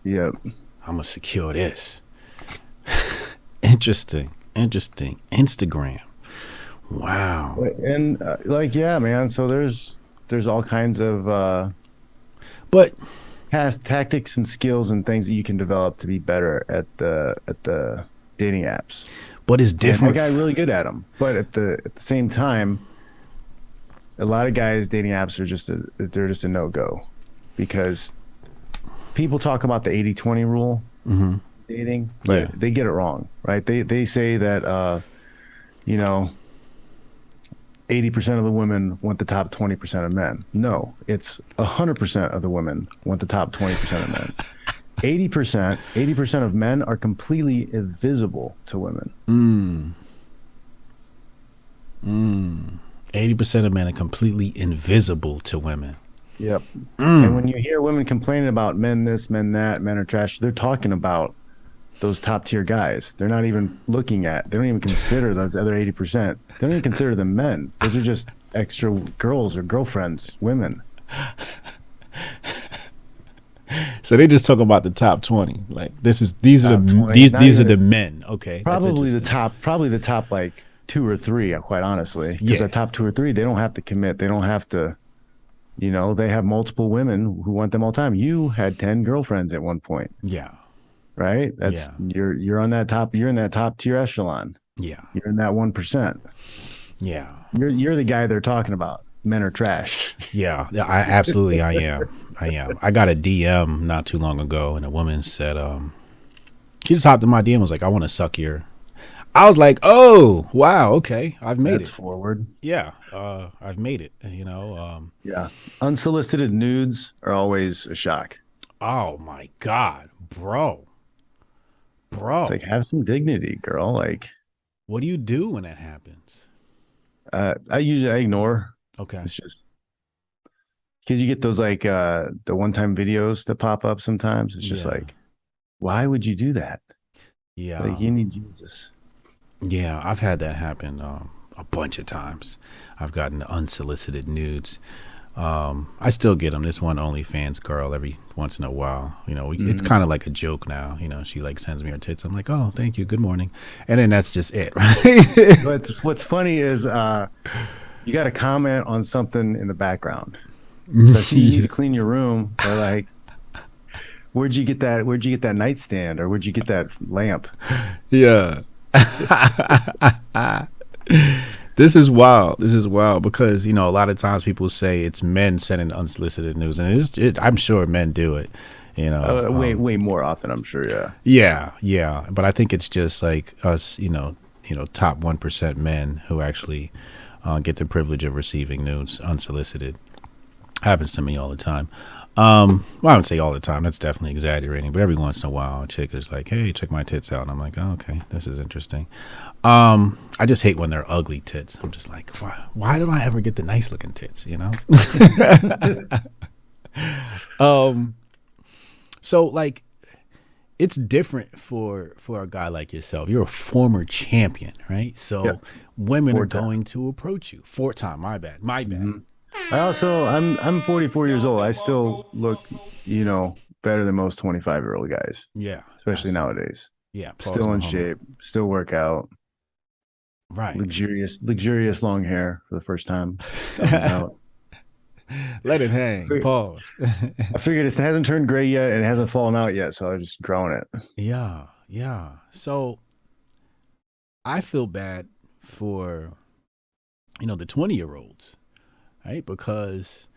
D: Yep.
B: I'm going to secure this. Interesting. Instagram. Wow.
D: And like, yeah, man. So there's all kinds of
B: but
D: past tactics and skills and things that you can develop to be better at the dating apps.
B: But it's different.
D: And I got really good at them. But at the same time, a lot of guys dating apps are just a no-go, because people talk about the 80-20 rule dating, but they get it wrong, right? They say that you know, 80% of the women want the top 20% of men. No, it's 100% of the women want the top 20% of men. 80% of men are completely invisible to women.
B: 80% of men are completely invisible to women.
D: Yep. And when you hear women complaining about men this, men that, men are trash, they're talking about those top tier guys. They're not even looking at, they don't even consider those other 80%. They don't even consider them men. Those are just extra girls or girlfriends, women.
B: So they just talking about the top 20. Like these are the men. Okay.
D: Probably the top like 2 or 3, quite honestly. Because the top 2 or 3, they don't have to commit. They don't have to, you know, they have multiple women who want them all the time. You had 10 girlfriends at one point.
B: Yeah.
D: Right? That's you're on that top, you're in that top tier echelon.
B: Yeah.
D: You're in that 1%.
B: Yeah.
D: You're the guy they're talking about. Men are trash.
B: Yeah. I am. I got a DM not too long ago and a woman said, she just hopped in my DM and was like, I want to suck your. I was like, oh wow, okay. I've made
D: That's
B: it
D: forward.
B: Yeah. I've made it, you know.
D: Yeah. Unsolicited nudes are always a shock.
B: Oh my God, bro.
D: It's like, have some dignity, girl. Like,
B: what do you do when that happens?
D: I ignore.
B: Okay.
D: It's just because you get those like the one-time videos that pop up sometimes. It's just like, why would you do that?
B: Yeah.
D: Like, you need Jesus.
B: Yeah, I've had that happen a bunch of times. I've gotten unsolicited nudes. I still get them. This one OnlyFans girl every once in a while, you know, it's kind of like a joke now, you know, she like sends me her tits. I'm like, oh, thank you. Good morning. And then that's just it. Right.
D: But what's funny is you got to comment on something in the background. So I see you need to clean your room. Or like, where'd you get that nightstand, or where'd you get that lamp?
B: Yeah. This is wild because, you know, a lot of times people say it's men sending unsolicited news, and I'm sure men do it, you know,
D: way more often, I'm sure.
B: Yeah. But I think it's just like us, you know, top 1% men who actually get the privilege of receiving nudes unsolicited. Happens to me all the time. Well, I would say all the time. That's definitely exaggerating. But every once in a while, a chick is like, hey, check my tits out. And I'm like, oh, okay, this is interesting. I just hate when they're ugly tits. I'm just like, why don't I ever get the nice looking tits, you know? So like, it's different for a guy like yourself. You're a former champion, right? So women are going to approach you. 4-time, my bad. Mm-hmm.
D: I'm 44 years old. I still look, you know, better than most 25-year-old guys.
B: Yeah.
D: Especially nowadays.
B: Yeah.
D: Still in shape, still work out.
B: Right.
D: Luxurious long hair for the first time.
B: Let it hang. Pause.
D: I figured it hasn't turned gray yet and it hasn't fallen out yet, so I'm just growing it.
B: Yeah. So I feel bad for, you know, the 20-year-olds. Right, because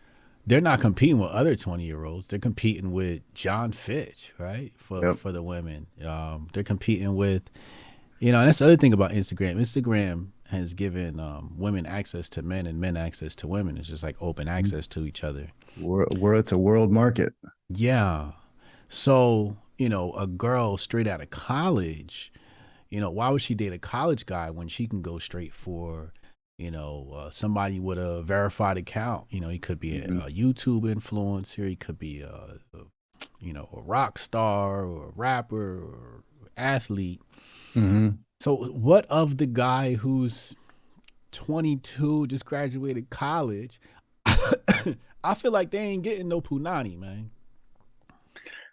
B: they're not competing with other 20-year-olds. They're competing with Jon Fitch, right? For the women, they're competing with, you know. And that's the other thing about Instagram. Instagram has given women access to men and men access to women. It's just like open access to each other.
D: It's a world market.
B: Yeah. So, you know, a girl straight out of college, you know, why would she date a college guy when she can go straight for, you know, somebody with a verified account? You know, he could be a YouTube influencer. He could be you know, a rock star or a rapper or athlete.
D: Mm-hmm.
B: So what of the guy who's 22, just graduated college? I feel like they ain't getting no punani, man.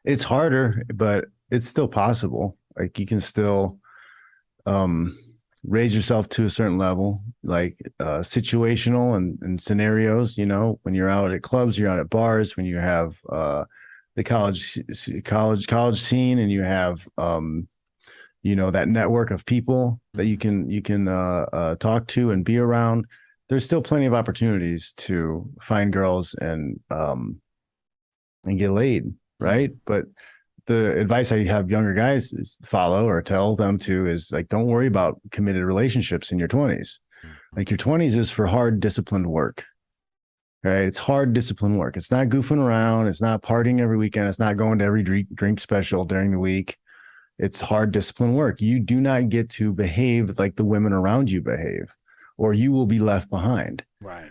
D: It's harder, but it's still possible. Like, you can still raise yourself to a certain level, like situational and scenarios, you know, when you're out at clubs, you're out at bars, when you have the college scene, and you have you know, that network of people that you can talk to and be around. There's still plenty of opportunities to find girls and get laid, right? But the advice I have younger guys follow or tell them to is like, don't worry about committed relationships in your 20s. Like your 20s is for hard, disciplined work, right? It's hard, disciplined work. It's not goofing around. It's not partying every weekend. It's not going to every drink special during the week. It's hard, disciplined work. You do not get to behave like the women around you behave, or you will be left behind.
B: Right.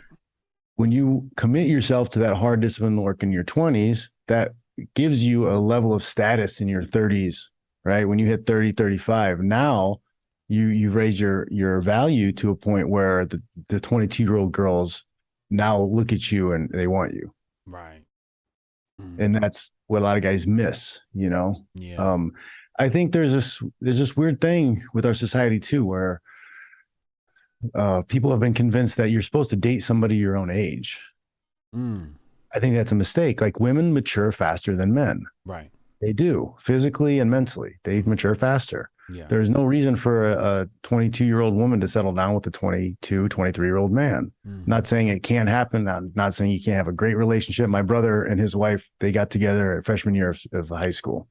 D: When you commit yourself to that hard, disciplined work in your 20s, that gives you a level of status in your 30s, right? When you hit 30, 35, now you've raised your value to a point where the 22-year-old girls now look at you and they want you.
B: Right.
D: And that's what a lot of guys miss, you know?
B: Yeah.
D: I think there's this weird thing with our society too, where people have been convinced that you're supposed to date somebody your own age. I think that's a mistake. Like, women mature faster than men.
B: Right.
D: They do, physically and mentally. They mature faster.
B: Yeah.
D: There's no reason for a 22-year-old woman to settle down with a 22, 23-year-old man. Not saying it can't happen. I'm not saying you can't have a great relationship. My brother and his wife, they got together at freshman year of high school.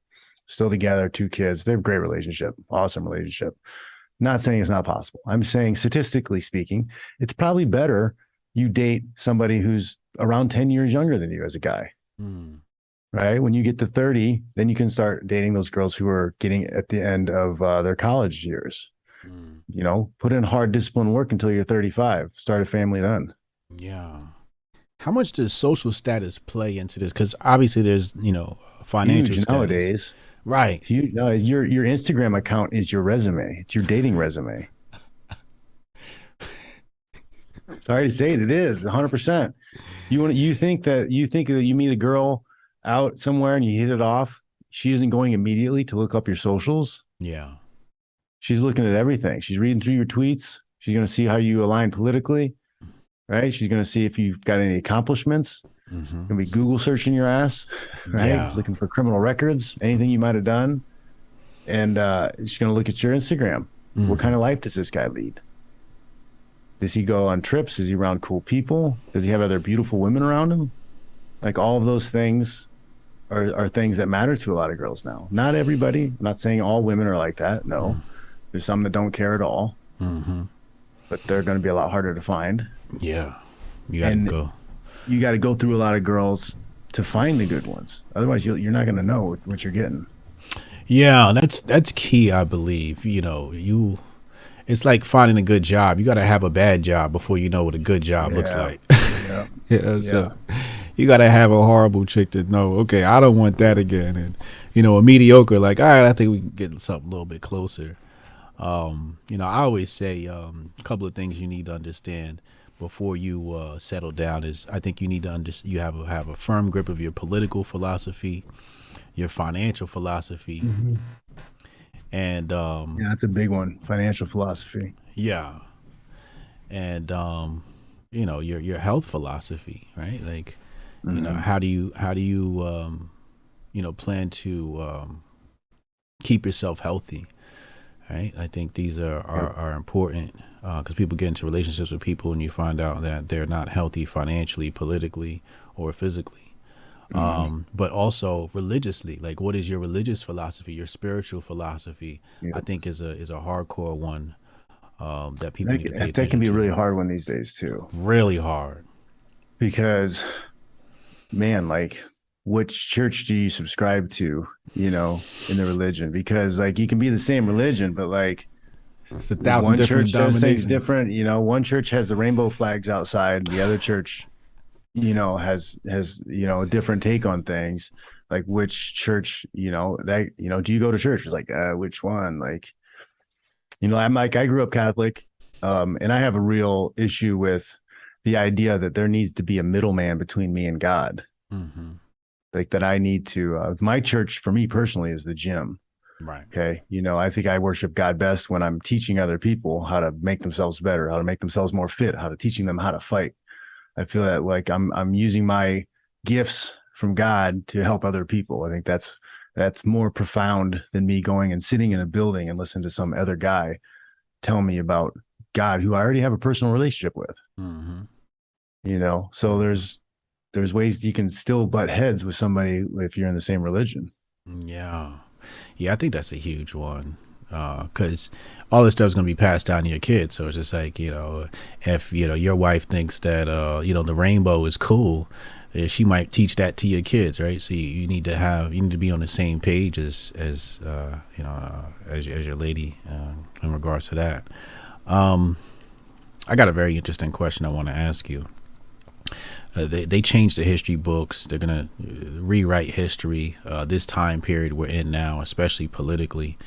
D: Still together, 2 kids. They have a great relationship, awesome relationship. Not saying it's not possible. I'm saying, statistically speaking, it's probably better you date somebody who's around 10 years younger than you as a guy. Right? When you get to 30, then you can start dating those girls who are getting at the end of their college years. You know, put in hard, disciplined work until you're 35. Start a family then.
B: Yeah. How much does social status play into this? Because obviously there's, you know, financial
D: Huge
B: status.
D: nowadays.
B: Right.
D: Huge. No, your Instagram account is your resume. It's your dating resume. Sorry to say it is 100%. You think that you meet a girl out somewhere and you hit it off, she isn't going immediately to look up your socials.
B: Yeah.
D: She's looking at everything. She's reading through your tweets. She's going to see how you align politically, right? She's going to see if you've got any accomplishments. Going to be Google searching your ass, right?
B: Yeah.
D: Looking for criminal records, anything you might have done. And she's going to look at your Instagram. What kind of life does this guy lead? Does he go on trips? Is he around cool people? Does he have other beautiful women around him? Like, all of those things are things that matter to a lot of girls now. Not everybody. I'm not saying all women are like that. No, there's some that don't care at all. But they're going to be a lot harder to find.
B: Yeah. You got to go.
D: You got to go through a lot of girls to find the good ones. Otherwise, you're not going to know what you're getting.
B: Yeah, that's key, I believe. You know, it's like finding a good job. You got to have a bad job before you know what a good job looks like. So you got to have a horrible chick to know, okay, I don't want that again. And, you know, a mediocre, like, all right, I think we can get something a little bit closer. You know, I always say a couple of things you need to understand before you settle down is, I think you need to you have a firm grip of your political philosophy, your financial philosophy, and
D: yeah, that's a big one. Financial philosophy.
B: Yeah, and you know, your health philosophy, right? Like, you know, how do you you know, plan to keep yourself healthy, right? I think these are important, because people get into relationships with people and you find out that they're not healthy financially, politically, or physically. But also religiously, like, what is your religious philosophy, your spiritual philosophy? I think is a hardcore one that people need to pay attention
D: that can be a
B: to.
D: really hard one these days too.
B: Really hard.
D: Because, man, like, which church do you subscribe to, you know, in the religion? Because, like, you can be the same religion, but, like,
B: it's 1,000
D: one
B: different
D: church does things
B: denominations.
D: different. You know, one church has the rainbow flags outside. The other church, you know, has you know, a different take on things. Like, which church, you know, that, you know, do you go to church? It's like, which one? Like, you know, I grew up Catholic, and I have a real issue with the idea that there needs to be a middleman between me and God. Like, that I need to, my church for me personally is the gym.
B: Right.
D: Okay. You know, I think I worship God best when I'm teaching other people how to make themselves better, how to make themselves more fit, how to teaching them how to fight. I feel that, like, I'm using my gifts from God to help other people. I think that's more profound than me going and sitting in a building and listening to some other guy tell me about God, who I already have a personal relationship with. You know, so there's ways you can still butt heads with somebody if you're in the same religion.
B: Yeah. I think that's a huge one. because all this stuff is going to be passed down to your kids. So it's just like, you know, if, you know, your wife thinks that, you know, the rainbow is cool, she might teach that to your kids, right? So you need to be on the same page as you know, as your lady in regards to that. I got a very interesting question I want to ask you. They changed the history books. They're gonna rewrite history. This time period we're in now, especially politically.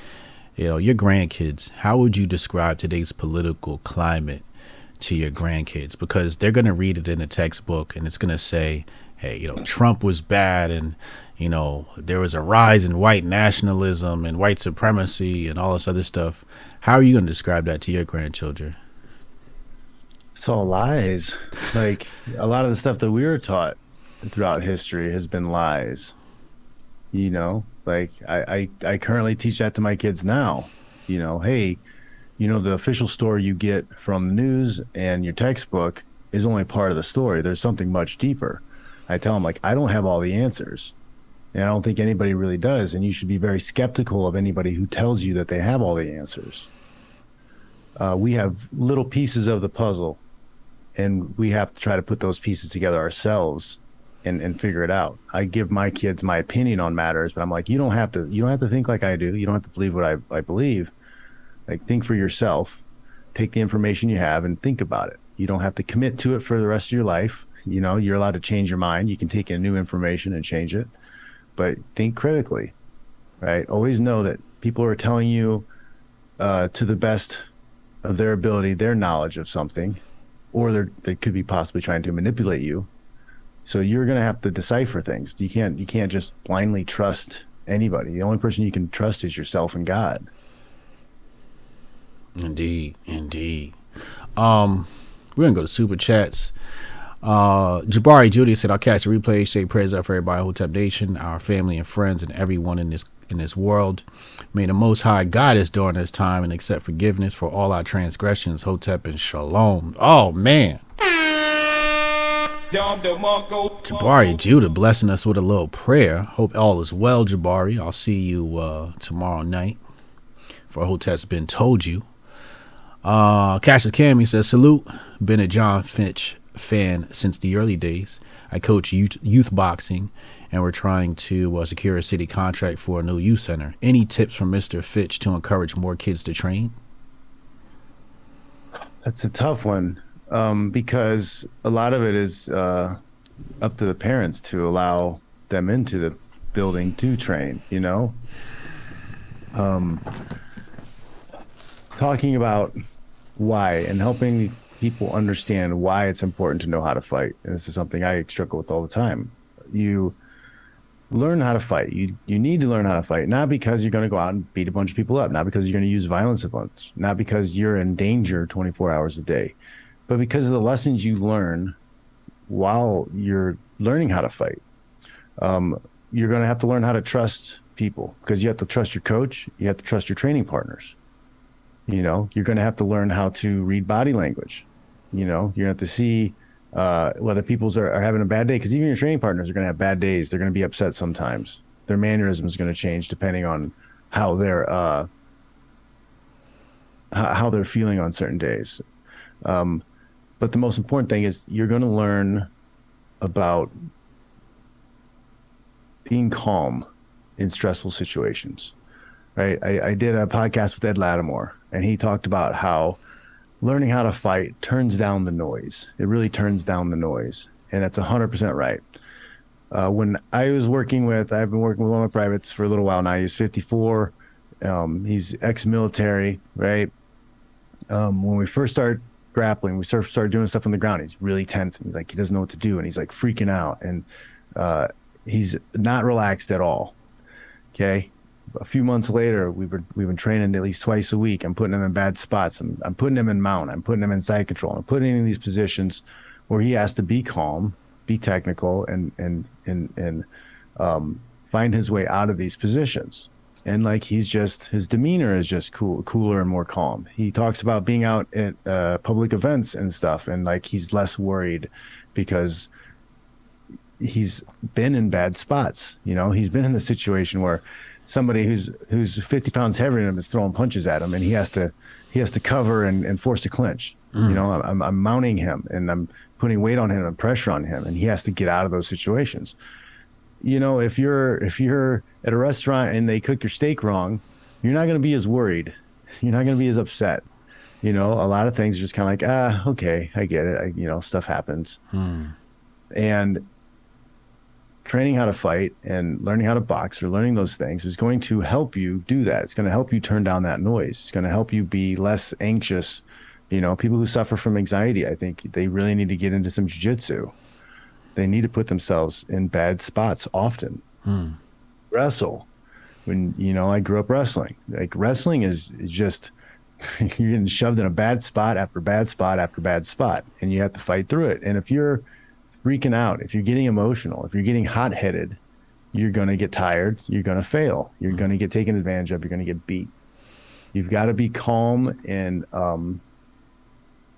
B: You know, your grandkids. How would you describe today's political climate to your grandkids? Because they're gonna read it in a textbook, and it's gonna say, "Hey, you know, Trump was bad, and you know, there was a rise in white nationalism and white supremacy and all this other stuff." How are you gonna describe that to your grandchildren?
D: It's all lies. Like a lot of the stuff that we were taught throughout history has been lies. You know, like I currently teach that to my kids now. You know, hey, you know, the official story you get from the news and your textbook is only part of the story. There's something much deeper. I tell them, like, I don't have all the answers, and I don't think anybody really does. And you should be very skeptical of anybody who tells you that they have all the answers. We have little pieces of the puzzle, and we have to try to put those pieces together ourselves and figure it out. I give my kids my opinion on matters, but I'm like, you don't have to think like I do. You don't have to believe what I believe. Like, think for yourself, take the information you have and think about it. You don't have to commit to it for the rest of your life. You know, you're allowed to change your mind. You can take in new information and change it, but think critically, right? Always know that people are telling you to the best of their ability, their knowledge of something, or they could be possibly trying to manipulate you. So you're going to have to decipher things. You can't just blindly trust anybody. The only person you can trust is yourself and God.
B: Indeed. We're gonna go to super chats. Jabari Judy said, "I'll catch the replay. Say prayers up for everybody, Hotep Nation, our family and friends, and everyone in this world. May the Most High guide us during this time and accept forgiveness for all our transgressions. Hotep and Shalom." Oh man, Jabari Judah blessing us with a little prayer. Hope all is well, Jabari. I'll see you tomorrow night for Hotep's Been Told You. Cassius Cammy says, "Salute. Been a Jon Fitch fan since the early days. I coach youth boxing, and we're trying to secure a city contract for a new youth center. Any tips from Mr. Fitch to encourage more kids to train?"
D: That's a tough one, because a lot of it is up to the parents to allow them into the building to train, you know? Talking about why and helping people understand why it's important to know how to fight. And this is something I struggle with all the time. You learn how to fight. You need to learn how to fight, not because you're going to go out and beat a bunch of people up, not because you're going to use violence a bunch, not because you're in danger 24 hours a day, but because of the lessons you learn while you're learning how to fight. You're going to have to learn how to trust people, because you have to trust your coach. You have to trust your training partners. You know, you're going to have to learn how to read body language. You know, you're going to have to see whether people are having a bad day, because even your training partners are going to have bad days. They're going to be upset sometimes. Their mannerism is going to change depending on how they're feeling on certain days. But the most important thing is you're going to learn about being calm in stressful situations. Right? I did a podcast with Ed Lattimore, and he talked about how learning how to fight turns down the noise. It really turns down the noise. And that's 100% right. When I've been working with one of my privates for a little while now. He's 54. He's ex-military, right? When we first started grappling, we started doing stuff on the ground. He's really tense, and he's like, he doesn't know what to do. And he's like freaking out, and he's not relaxed at all. Okay. A few months later, we've been training at least twice a week. I'm putting him in bad spots. I'm putting him in mount. I'm putting him in side control. I'm putting him in these positions where he has to be calm, be technical, and find his way out of these positions. And like, his demeanor is just cooler and more calm. He talks about being out at public events and stuff, and like, he's less worried because he's been in bad spots. You know, he's been in the situation where somebody who's 50 pounds heavier than him is throwing punches at him, and he has to cover and force a clinch. You know, I'm mounting him, and I'm putting weight on him and pressure on him, and he has to get out of those situations. You know, if you're at a restaurant and they cook your steak wrong, you're not going to be as worried. You're not going to be as upset. You know, a lot of things are just kind of like, okay, I get it. You know, stuff happens. And training how to fight and learning how to box or learning those things is going to help you do that. It's going to help you turn down that noise. It's going to help you be less anxious. You know, people who suffer from anxiety, I think they really need to get into some jiu-jitsu. They need to put themselves in bad spots often. Wrestle. When, you know, I grew up wrestling. Like, wrestling is just, you're getting shoved in a bad spot after bad spot after bad spot, and you have to fight through it. And if you're freaking out, if you're getting emotional, if you're getting hot-headed, you're going to get tired. You're going to fail. You're going to get taken advantage of. You're going to get beat. You've got to be calm and,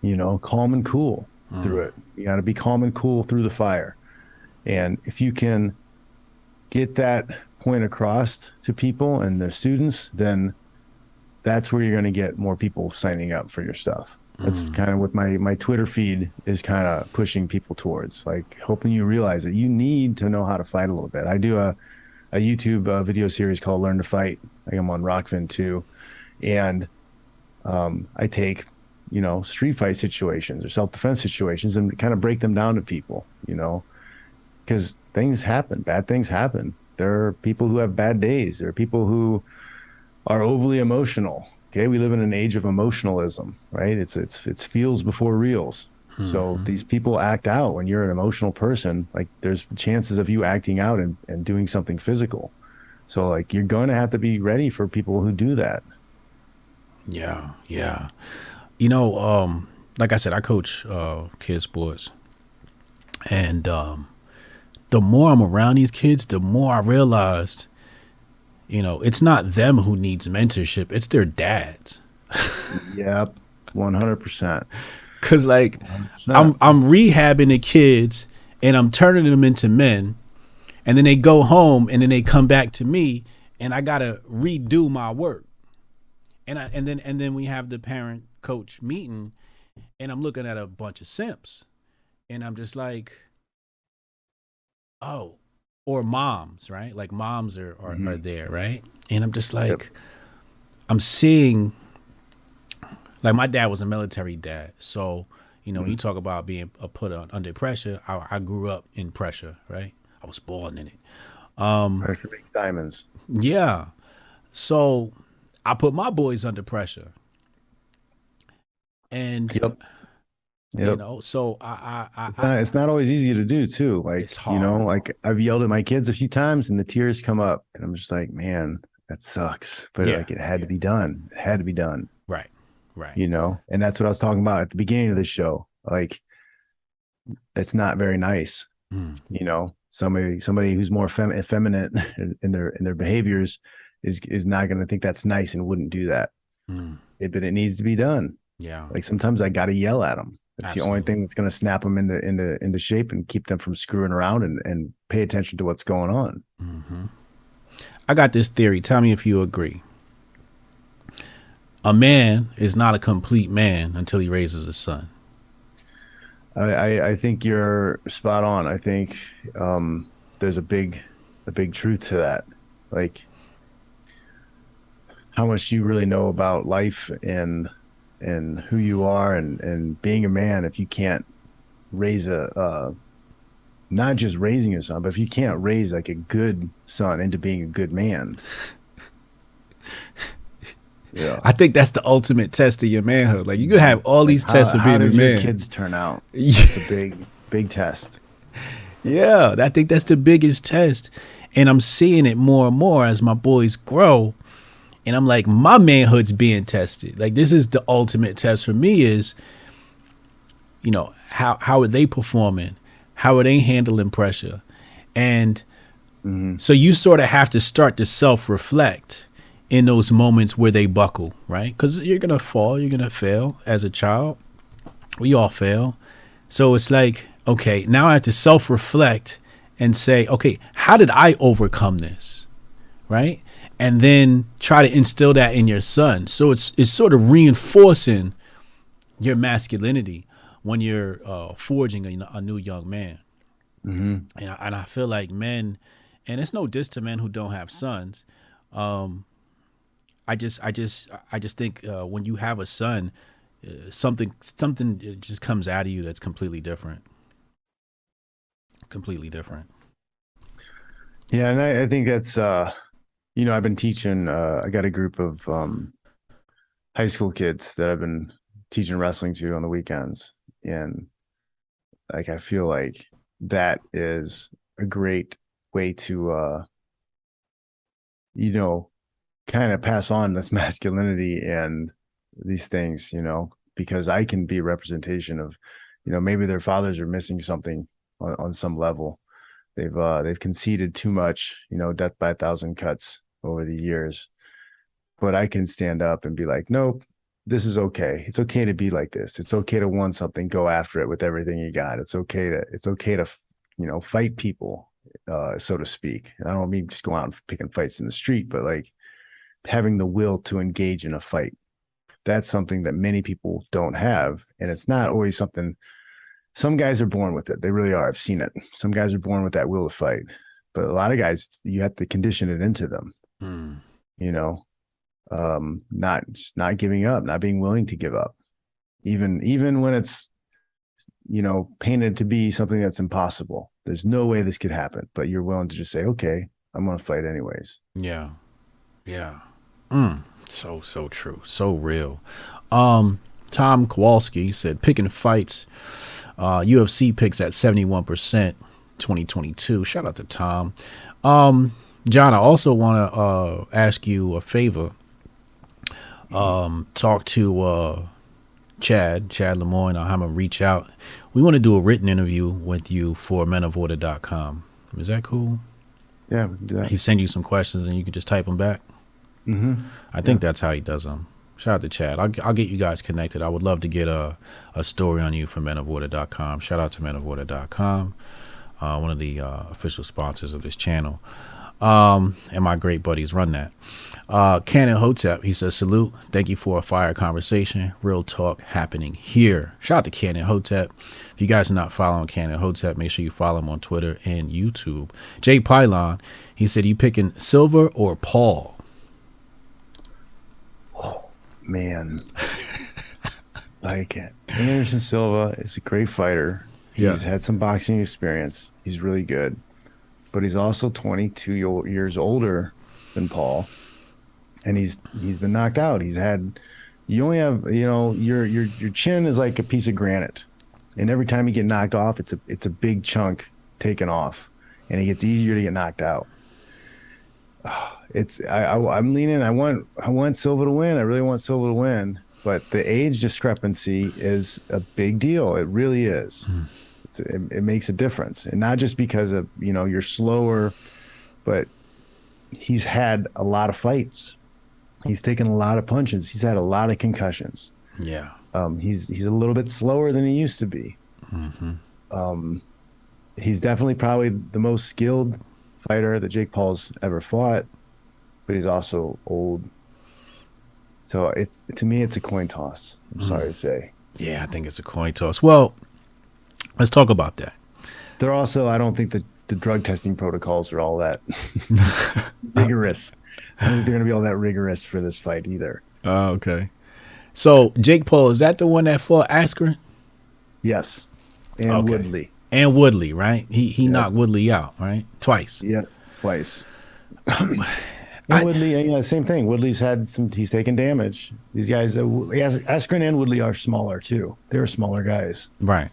D: you know, calm and cool through it. You got to be calm and cool through the fire. And if you can get that point across to people and their students, then that's where you're going to get more people signing up for your stuff. That's kind of what my Twitter feed is kind of pushing people towards, like hoping you realize that you need to know how to fight a little bit. I do a YouTube video series called Learn to Fight. Like, I'm on Rockfin too. And I take, you know, street fight situations or self-defense situations and kind of break them down to people, you know, because things happen, bad things happen. There are people who have bad days. There are people who are overly emotional. Okay, we live in an age of emotionalism, right? It's feels before reals. So these people act out. When you're an emotional person, like, there's chances of you acting out and doing something physical. So, like, you're going to have to be ready for people who do that.
B: Yeah. You know, like I said, I coach kids sports, and the more I'm around these kids, the more I realized, you know, it's not them who needs mentorship, it's their dads.
D: Yep, 100%.
B: Cause, like,
D: 100%.
B: I'm rehabbing the kids and I'm turning them into men, and then they go home and then they come back to me and I gotta redo my work. And then we have the parent coach meeting, and I'm looking at a bunch of simps, and I'm just like, oh, or moms, right? Like, moms are there, right? And I'm just like, I'm seeing, like, my dad was a military dad. So, you know, when you talk about being put under pressure, I grew up in pressure, right? I was born in it.
D: Pressure makes diamonds.
B: Yeah. So I put my boys under pressure. And, you know, so
D: it's not always easy to do too. Like,
B: it's hard.
D: You know, like, I've yelled at my kids a few times and the tears come up, and I'm just like, man, that sucks. But like, it had to be done. It had to be done.
B: Right.
D: You know, and that's what I was talking about at the beginning of the show. Like, it's not very nice. You know, somebody who's more effeminate in their behaviors is not going to think that's nice and wouldn't do that. But it needs to be done.
B: Yeah.
D: Like, sometimes I got to yell at them. It's
B: Absolutely.
D: the only thing that's going to snap them into shape and keep them from screwing around and pay attention to what's going on.
B: I got this theory. Tell me if you agree. A man is not a complete man until he raises a son.
D: I think you're spot on. I think there's a big truth to that. Like, how much do you really know about life and who you are and being a man if you can't raise not just raising your son, but if you can't raise, like, a good son into being a good man. Yeah,
B: I think that's the ultimate test of your manhood. Like, you could have all these tests of being a man.
D: How did your kids turn out? It's a big test.
B: Yeah, I think that's the biggest test. And I'm seeing it more and more as my boys grow. And I'm like, my manhood's being tested. Like, this is the ultimate test for me is, you know, how are they performing? How are they handling pressure? And so you sort of have to start to self-reflect in those moments where they buckle, right? Because you're going to fall, you're going to fail as a child. We all fail. So it's like, okay, now I have to self-reflect and say, okay, how did I overcome this? right? And then try to instill that in your son. So it's sort of reinforcing your masculinity when you're forging a new young man.
D: Mm-hmm.
B: And I feel like men, and it's no diss to men who don't have sons. I just think when you have a son, something just comes out of you that's completely different. Completely different.
D: Yeah, and I think that's I've been teaching. I got a group of high school kids that I've been teaching wrestling to on the weekends, and like I feel like that is a great way to kind of pass on this masculinity and these things, because I can be a representation of, maybe their fathers are missing something on some level. They've conceded too much, death by 1,000 cuts over the years, but I can stand up and be like, nope, this is okay. It's okay to be like this. It's okay to want something, go after it with everything you got. It's okay to fight people, so to speak. And I don't mean just go out and picking fights in the street, but like having the will to engage in a fight. That's something that many people don't have. And it's not always something, some guys are born with it. They really are. I've seen it. Some guys are born with that will to fight, but a lot of guys, you have to condition it into them, not giving up, not being willing to give up, even when it's, painted to be something that's impossible. There's no way this could happen, but you're willing to just say, okay, I'm going to fight anyways.
B: Yeah. Yeah. So true. So real. Tom Kowalski said picking fights, UFC picks at 71%, 2022. Shout out to Tom. John, I also want to ask you a favor. Talk to Chad Lemoyne. I'm going to reach out. We want to do a written interview with you for menoforder.com. Is that cool?
D: Yeah, we can do that.
B: He send you some questions and you can just type them back.
D: Mm-hmm.
B: I think that's how he does them. Shout out to Chad. I'll get you guys connected. I would love to get a story on you from menoforder.com. Shout out to menoforder.com, one of the official sponsors of this channel. And my great buddies run that. Canon Hotep, he says, salute. Thank you for a fire conversation. Real talk happening here. Shout out to Canon Hotep. If you guys are not following Canon Hotep, make sure you follow him on Twitter and YouTube. Jay Pylon, he said, you picking Silver or Paul?
D: Oh, man. Like, Anderson Silva is a great fighter. He's had some boxing experience. He's really good. But he's also 22 years older than Paul. And he's been knocked out. You only have, your chin is like a piece of granite. And every time you get knocked off, it's a big chunk taken off. And it gets easier to get knocked out. I'm leaning. I want Silva to win. I really want Silva to win. But the age discrepancy is a big deal. It really is. It makes a difference, and not just because of you're slower, but he's had a lot of fights. He's taken a lot of punches. He's had a lot of concussions.
B: Yeah.
D: He's a little bit slower than he used to be. Mm-hmm. He's definitely probably the most skilled fighter that Jake Paul's ever fought, but he's also old. So to me, it's a coin toss. I'm sorry to say.
B: Yeah, I think it's a coin toss. Well, let's talk about that.
D: They're also, I don't think the drug testing protocols are all that rigorous. I don't think they're going to be all that rigorous for this fight either.
B: Oh, okay. So Jake Paul, is that the one that fought Askren?
D: Yes. And Woodley.
B: And Woodley, right? He knocked Woodley out, right? Twice.
D: Yeah, twice. Woodley, same thing. Woodley's he's taken damage. These guys, Askren and Woodley are smaller too. They're smaller guys.
B: Right.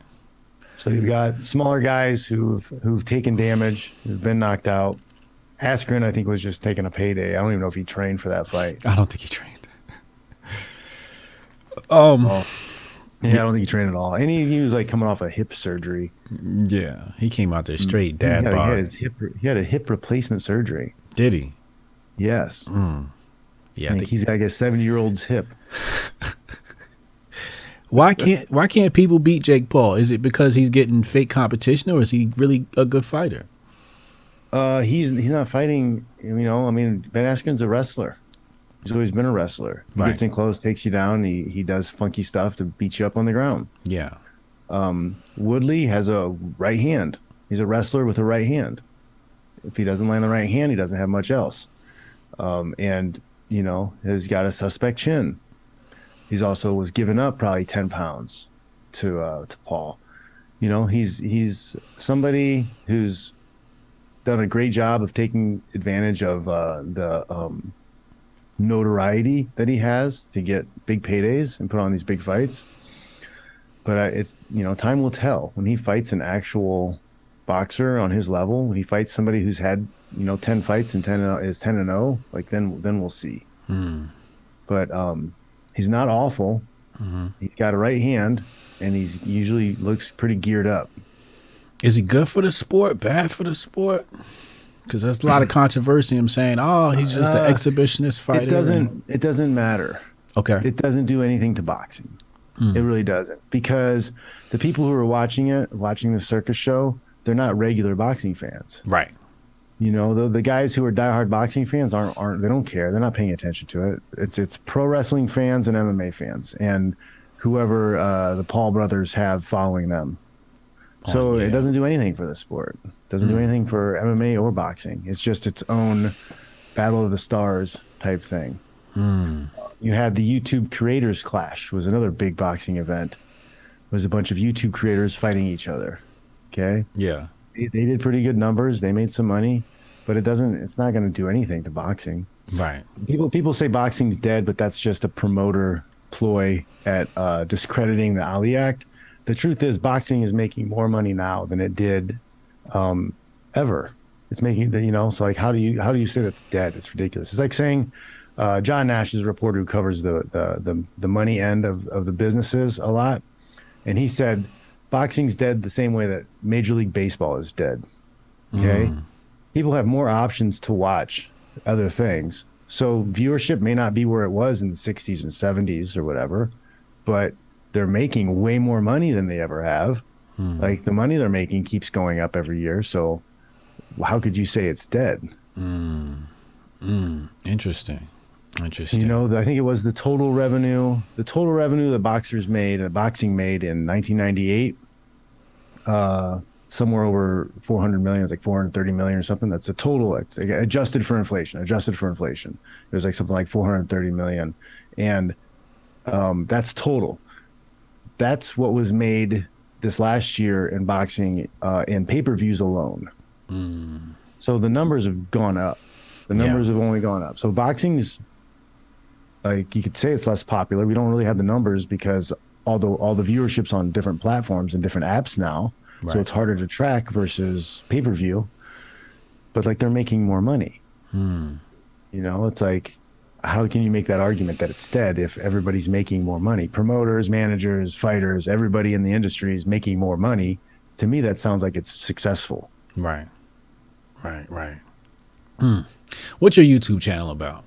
D: So you've got smaller guys who've taken damage, who've been knocked out. Askren, I think, was just taking a payday. I don't even know if he trained for that fight.
B: I don't think he trained.
D: I don't think he trained at all. And he was like coming off a hip surgery.
B: Yeah, he came out there straight dad bod.
D: He had a hip replacement surgery.
B: Did he?
D: Yes.
B: Yeah,
D: I think he's got like a 70-year-old's hip.
B: Why can't people beat Jake Paul? Is it because he's getting fake competition, or is he really a good fighter?
D: He's not fighting. I mean, Ben Askren's a wrestler. He's always been a wrestler. He
B: Right.
D: gets in close, takes you down. He does funky stuff to beat you up on the ground.
B: Yeah.
D: Woodley has a right hand. He's a wrestler with a right hand. If he doesn't land the right hand, he doesn't have much else. And has got a suspect chin. He's also was giving up probably 10 pounds to Paul. He's somebody who's done a great job of taking advantage of the notoriety that he has to get big paydays and put on these big fights. But it's time will tell when he fights an actual boxer on his level. When he fights somebody who's had 10 fights and 10-0, like then we'll see. But he's not awful. He's got a right hand, and he's usually looks pretty geared up.
B: Is he good for the sport? Bad for the sport? Because there's a lot of controversy. I'm saying, oh, he's just an exhibitionist fighter.
D: It doesn't matter.
B: Okay.
D: It doesn't do anything to boxing. It really doesn't, because the people who are watching the circus show, they're not regular boxing fans.
B: Right.
D: The guys who are diehard boxing fans aren't they don't care. They're not paying attention to it. It's pro wrestling fans and MMA fans and whoever the Paul brothers have following them. So it doesn't do anything for the sport. It doesn't do anything for MMA or boxing. It's just its own Battle of the Stars type thing. You had the YouTube Creators Clash, was another big boxing event. It was a bunch of YouTube creators fighting each other. Okay.
B: Yeah.
D: They did pretty good numbers. They made some money, but it's not going to do anything to boxing.
B: Right.
D: People say boxing's dead, but that's just a promoter ploy at discrediting the Ali Act. The truth is, boxing is making more money now than it did ever. It's making, so like, how do you say that's dead? It's ridiculous. It's like saying John Nash is a reporter who covers the money end of the businesses a lot. And he said, boxing's dead the same way that Major League Baseball is dead. Okay. People have more options to watch other things. So viewership may not be where it was in the 60s and 70s or whatever, but they're making way more money than they ever have. Like the money they're making keeps going up every year. So how could you say it's dead?
B: Interesting.
D: I think it was the total revenue that boxing made in 1998, somewhere over 400 million. It's like 430 million or something. That's a total, adjusted for inflation. It was like something like 430 million. And that's total. That's what was made this last year in boxing in pay-per-views alone. So the numbers have gone up. The numbers have only gone up. So boxing's, like, you could say it's less popular. We don't really have the numbers because all the viewership's on different platforms and different apps now. Right. So it's harder to track versus pay-per-view. But like, they're making more money. It's like, how can you make that argument that it's dead if everybody's making more money? Promoters, managers, fighters, everybody in the industry is making more money. To me, that sounds like it's successful.
B: Right. What's your YouTube channel about?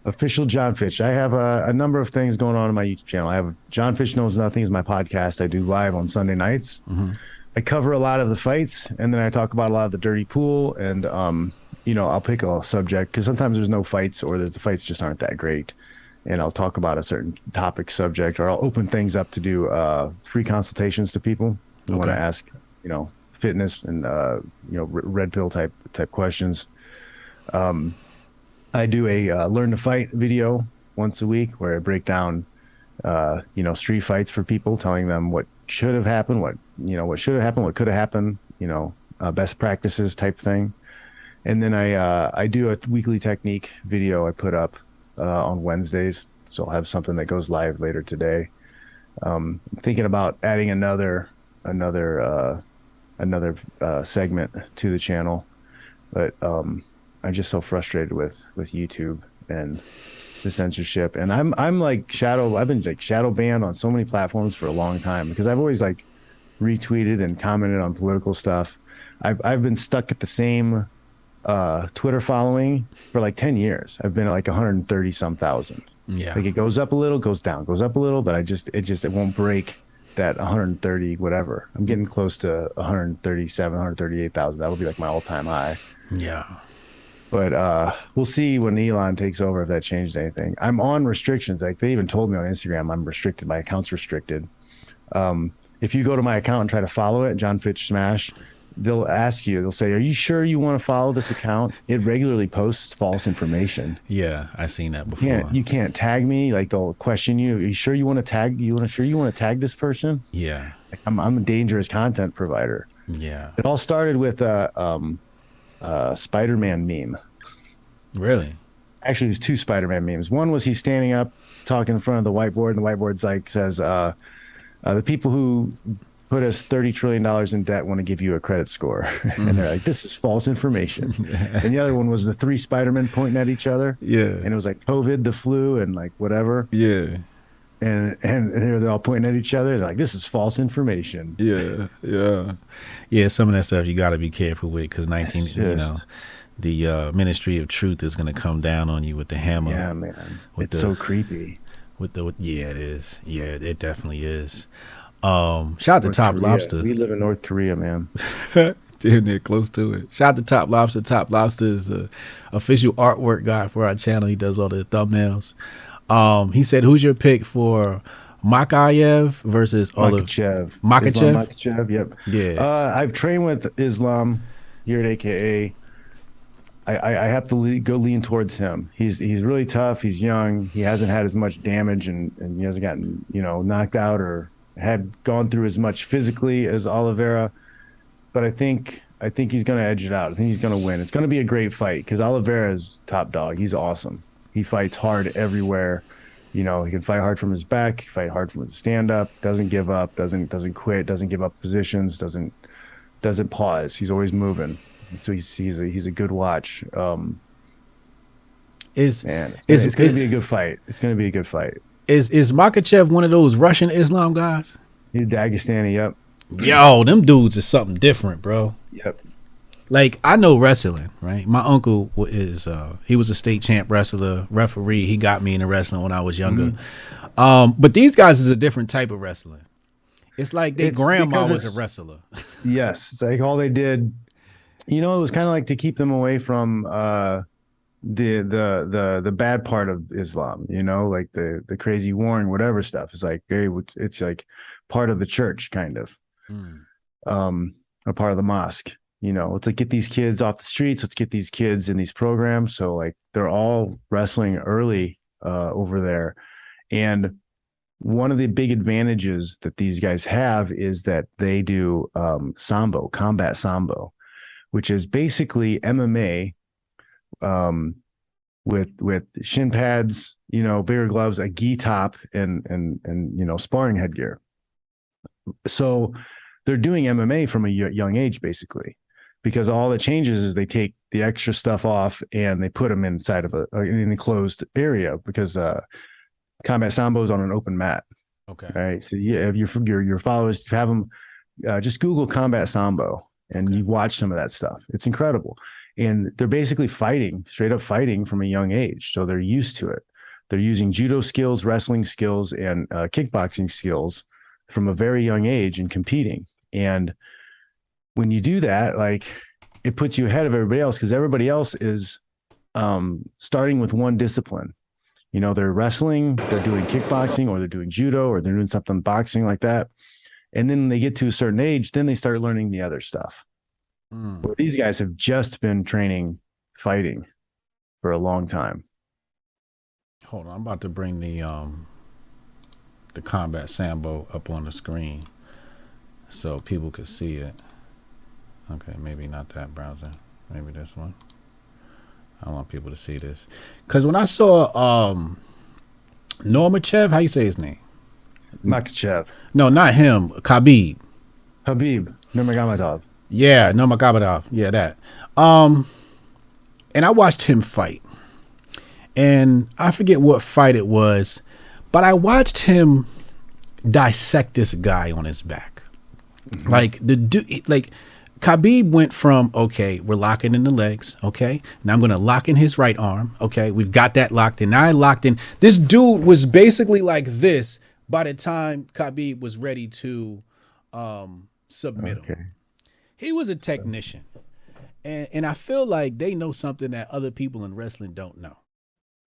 D: Official Jon Fitch. I have a number of things going on my YouTube channel. I have Jon Fitch Knows Nothing is my podcast. I do live on Sunday nights. I cover a lot of the fights, and then I talk about a lot of the dirty pool, and I'll pick a subject because sometimes there's no fights or the fights just aren't that great, and I'll talk about a certain topic subject, or I'll open things up to do free consultations to people who want to ask fitness and red pill type questions. I do a learn to fight video once a week where I break down, street fights for people, telling them what should have happened, what should have happened, what could have happened, best practices type thing. And then I do a weekly technique video I put up on Wednesdays. So I'll have something that goes live later today. I'm thinking about adding another segment to the channel, but I'm just so frustrated with YouTube and the censorship. And I've been like shadow banned on so many platforms for a long time because I've always like retweeted and commented on political stuff. I've been stuck at the same Twitter following for like 10 years. I've been at like 130 some thousand. Yeah. Like it goes up a little, goes down, goes up a little, but it won't break that 130 whatever. I'm getting close to 137, 138,000. That'll be like my all-time high.
B: Yeah.
D: But we'll see when Elon takes over if that changed anything. I'm on restrictions. Like they even told me on Instagram, I'm restricted. My account's restricted. If you go to my account and try to follow it, Jon Fitch Smash, they'll ask you, they'll say, are you sure you want to follow this account? It regularly posts false information.
B: Yeah, I've seen that before.
D: You can't tag me. Like they'll question you. Are you sure you want to tag? You want to tag this person?
B: Yeah.
D: Like, I'm a dangerous content provider.
B: Yeah.
D: It all started with a Spider-Man meme.
B: Really?
D: Actually, there's two Spider-Man memes. One was he's standing up talking in front of the whiteboard, and the whiteboard's says, the people who put us $30 trillion in debt want to give you a credit score. And they're like, this is false information. And the other one was the three Spider-Men pointing at each other.
B: Yeah.
D: And it was like COVID, the flu, and like whatever.
B: Yeah.
D: And they're all pointing at each other. They're like, this is false information.
B: Yeah. Yeah. Yeah. Some of that stuff you got to be careful with because the Ministry of Truth is going to come down on you with the hammer.
D: Yeah, man. It's so creepy.
B: Yeah, it is. Yeah, it definitely is. Shout out to Top Lobster.
D: We live in North Korea, man.
B: Damn near close to it. Shout out to Top Lobster. Top Lobster is the official artwork guy for our channel. He does all the thumbnails. He said, who's your pick for Makayev versus
D: Makhachev? Makhachev, yep.
B: Yeah.
D: I've trained with Islam here at AKA. I have to go lean towards him. He's really tough. He's young. He hasn't had as much damage and he hasn't gotten, knocked out or had gone through as much physically as Oliveira. But I think he's going to edge it out. I think he's going to win. It's going to be a great fight because Oliveira is top dog. He's awesome. He fights hard everywhere. He can fight hard from his back, fight hard from his stand up, doesn't give up, doesn't quit, doesn't give up positions, doesn't pause. He's always moving. So he's a good watch. It's going to be a good fight. It's going to be a good fight.
B: Is Makhachev one of those Russian Islam guys?
D: He's Dagestani, yep.
B: Yo, them dudes is something different, bro.
D: Yep.
B: Like, I know wrestling, right? My uncle he was a state champ wrestler, referee. He got me into wrestling when I was younger. But these guys is a different type of wrestling. It's like their grandma was a wrestler.
D: Yes. It's like all they did, it was kind of like to keep them away from the bad part of Islam, like the crazy warring, whatever stuff. It's like, hey, it's like part of the church, kind of, a part of the mosque. It's like get these kids off the streets. Let's get these kids in these programs. So like they're all wrestling early over there. And one of the big advantages that these guys have is that they do sambo, combat sambo, which is basically MMA with shin pads, bigger gloves, a gi top, and sparring headgear. So they're doing MMA from a young age, basically, because all that changes is they take the extra stuff off and they put them inside of an enclosed area because combat sambo is on an open mat.
B: Okay.
D: Right. So if your followers have them, just Google combat sambo and you watch some of that stuff. It's incredible. And they're basically straight up fighting from a young age. So they're used to it. They're using judo skills, wrestling skills, and kickboxing skills from a very young age and competing. And when you do that, like, it puts you ahead of everybody else because everybody else is starting with one discipline. They're wrestling, they're doing kickboxing, or they're doing judo, or they're doing something boxing like that. And then when they get to a certain age, then they start learning the other stuff. Well, these guys have just been training fighting for a long time.
B: Hold on, I'm about to bring the combat sambo up on the screen so people could see it. Okay, maybe not that browser. Maybe this one. I want people to see this. Because when I saw Normachev, how you say his name?
D: Makhachev.
B: No, not him. Khabib
D: Nurmagomedov.
B: Yeah, Nurmagomedov. Yeah, that. And I watched him fight. And I forget what fight it was, but I watched him dissect this guy on his back. Mm-hmm. Like the dude, like Khabib went from, okay, we're locking in the legs. Okay. Now I'm going to lock in his right arm. Okay. We've got that locked in. Now I locked in. This dude was basically like this, by the time Khabib was ready to submit him. He was a technician. And I feel like they know something that other people in wrestling don't know.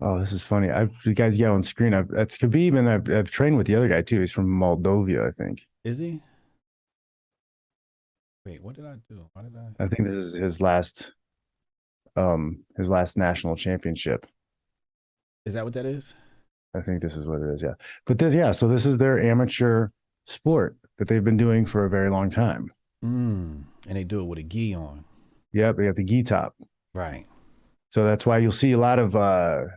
D: Oh, this is funny. You guys yell on screen. That's Khabib, and I've trained with the other guy too. He's from Moldova, I think.
B: Is he? Wait, what did I do? Why did I?
D: I think this is his last national championship.
B: Is that what that is?
D: I think this is what it is. Yeah, but so this is their amateur sport that they've been doing for a very long time.
B: And they do it with a gi on.
D: Yep, they got the gi top.
B: Right.
D: So that's why you'll see a lot of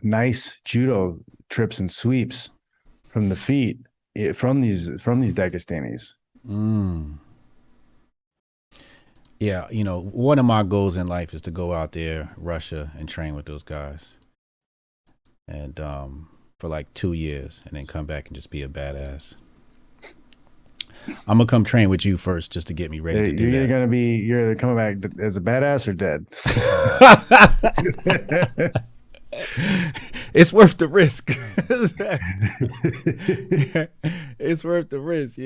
D: nice judo trips and sweeps from the feet from these Dagestanis.
B: Yeah, one of my goals in life is to go out there, Russia, and train with those guys, and for like 2 years, and then come back and just be a badass. I'm gonna come train with you first, just to get me ready to do that.
D: You're either coming back as a badass or dead.
B: It's worth the risk. It's worth the risk,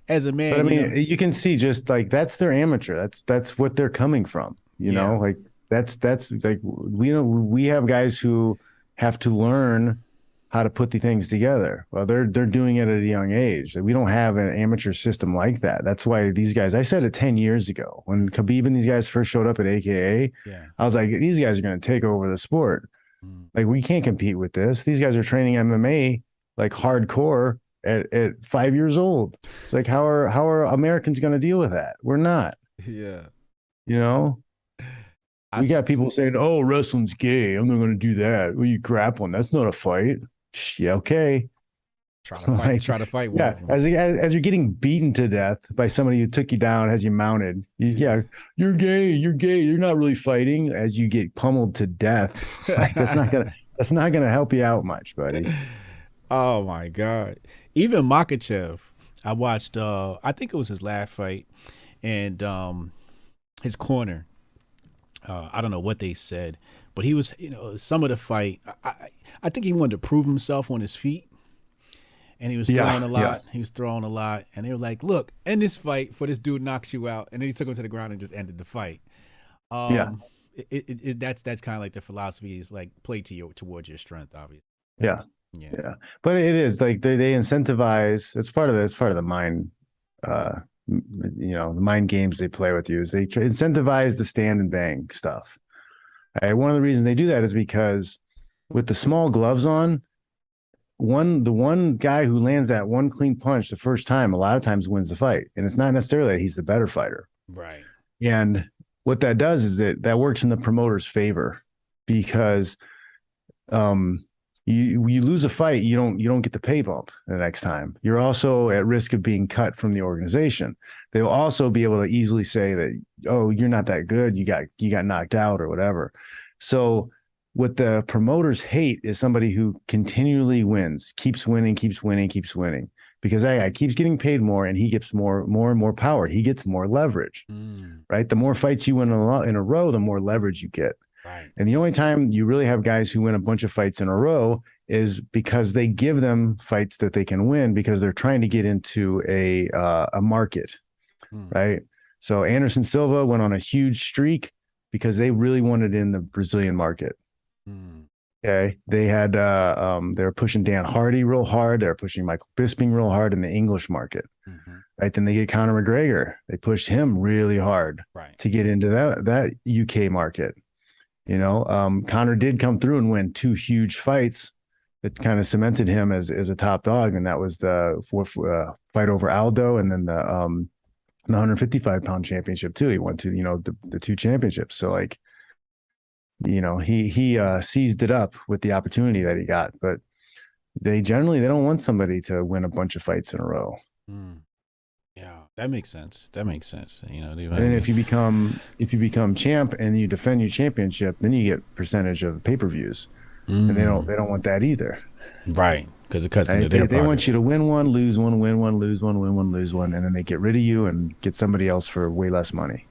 B: as a man.
D: But I mean, you can see just like that's their amateur. That's what they're coming from. You know, like that's like we have guys who have to learn how to put the things together. Well, they're doing it at a young age. We don't have an amateur system like that. That's why these guys, I said it 10 years ago when Khabib and these guys first showed up at AKA, I was like, these guys are going to take over the sport. Like, we can't compete with this. These guys are training MMA like hardcore at 5 years old. It's like, how are Americans going to deal with that? We're not.
B: Yeah.
D: We got people saying, oh, wrestling's gay. I'm not going to do that. Well, you grappling. That's not a fight. Yeah, okay.
B: Try to fight.
D: Yeah, as you're getting beaten to death by somebody who took you down, has you mounted. You're gay. You're not really fighting. As you get pummeled to death, that's not gonna help you out much, buddy.
B: Oh my God! Even Makhachev, I watched. I think it was his last fight, and his corner. I don't know what they said, but he was, some of the fight. I think he wanted to prove himself on his feet, and he was throwing a lot. Yeah. He was throwing a lot, and they were like, "Look, end this fight before this dude knocks you out." And then he took him to the ground and just ended the fight. That's kind of like the philosophy is like play towards your strength, obviously.
D: Yeah. But it is like they incentivize. It's part of the mind. The mind games they play with you is they incentivize the stand and bang stuff. One of the reasons they do that is because with the small gloves on, the one guy who lands that one clean punch the first time a lot of times wins the fight, and it's not necessarily that he's the better fighter,
B: right?
D: And what that does is that works in the promoter's favor, because you lose a fight, you don't get the pay bump the next time. You're also at risk of being cut from the organization. They'll also be able to easily say that, oh, you're not that good, you got knocked out or whatever. So what the promoters hate is somebody who continually wins, keeps winning, because that guy keeps getting paid more, and he gets more and more power. He gets more leverage, right? The more fights you win in a row, the more leverage you get.
B: Right. And
D: the only time you really have guys who win a bunch of fights in a row is because they give them fights that they can win, because they're trying to get into a market, right? So Anderson Silva went on a huge streak because they really wanted in the Brazilian market. Okay, they had they were pushing Dan Hardy real hard. They were pushing Michael Bisping real hard in the English market. Right, then they get Conor McGregor. They pushed him really hard to get into that UK market. Conor did come through and win 2 huge fights that kind of cemented him as a top dog, and that was the fight over Aldo, and then the 155-pound championship too. He won to the 2 championships. So like, he seized it up with the opportunity that he got, but they don't want somebody to win a bunch of fights in a row.
B: Yeah, that makes sense. And
D: then if you become champ and you defend your championship, then you get percentage of pay-per-views, and they don't want that either.
B: Right, because it cuts into their
D: They want you to win one, lose one, win one, lose one, win one, lose one, and then they get rid of you and get somebody else for way less money.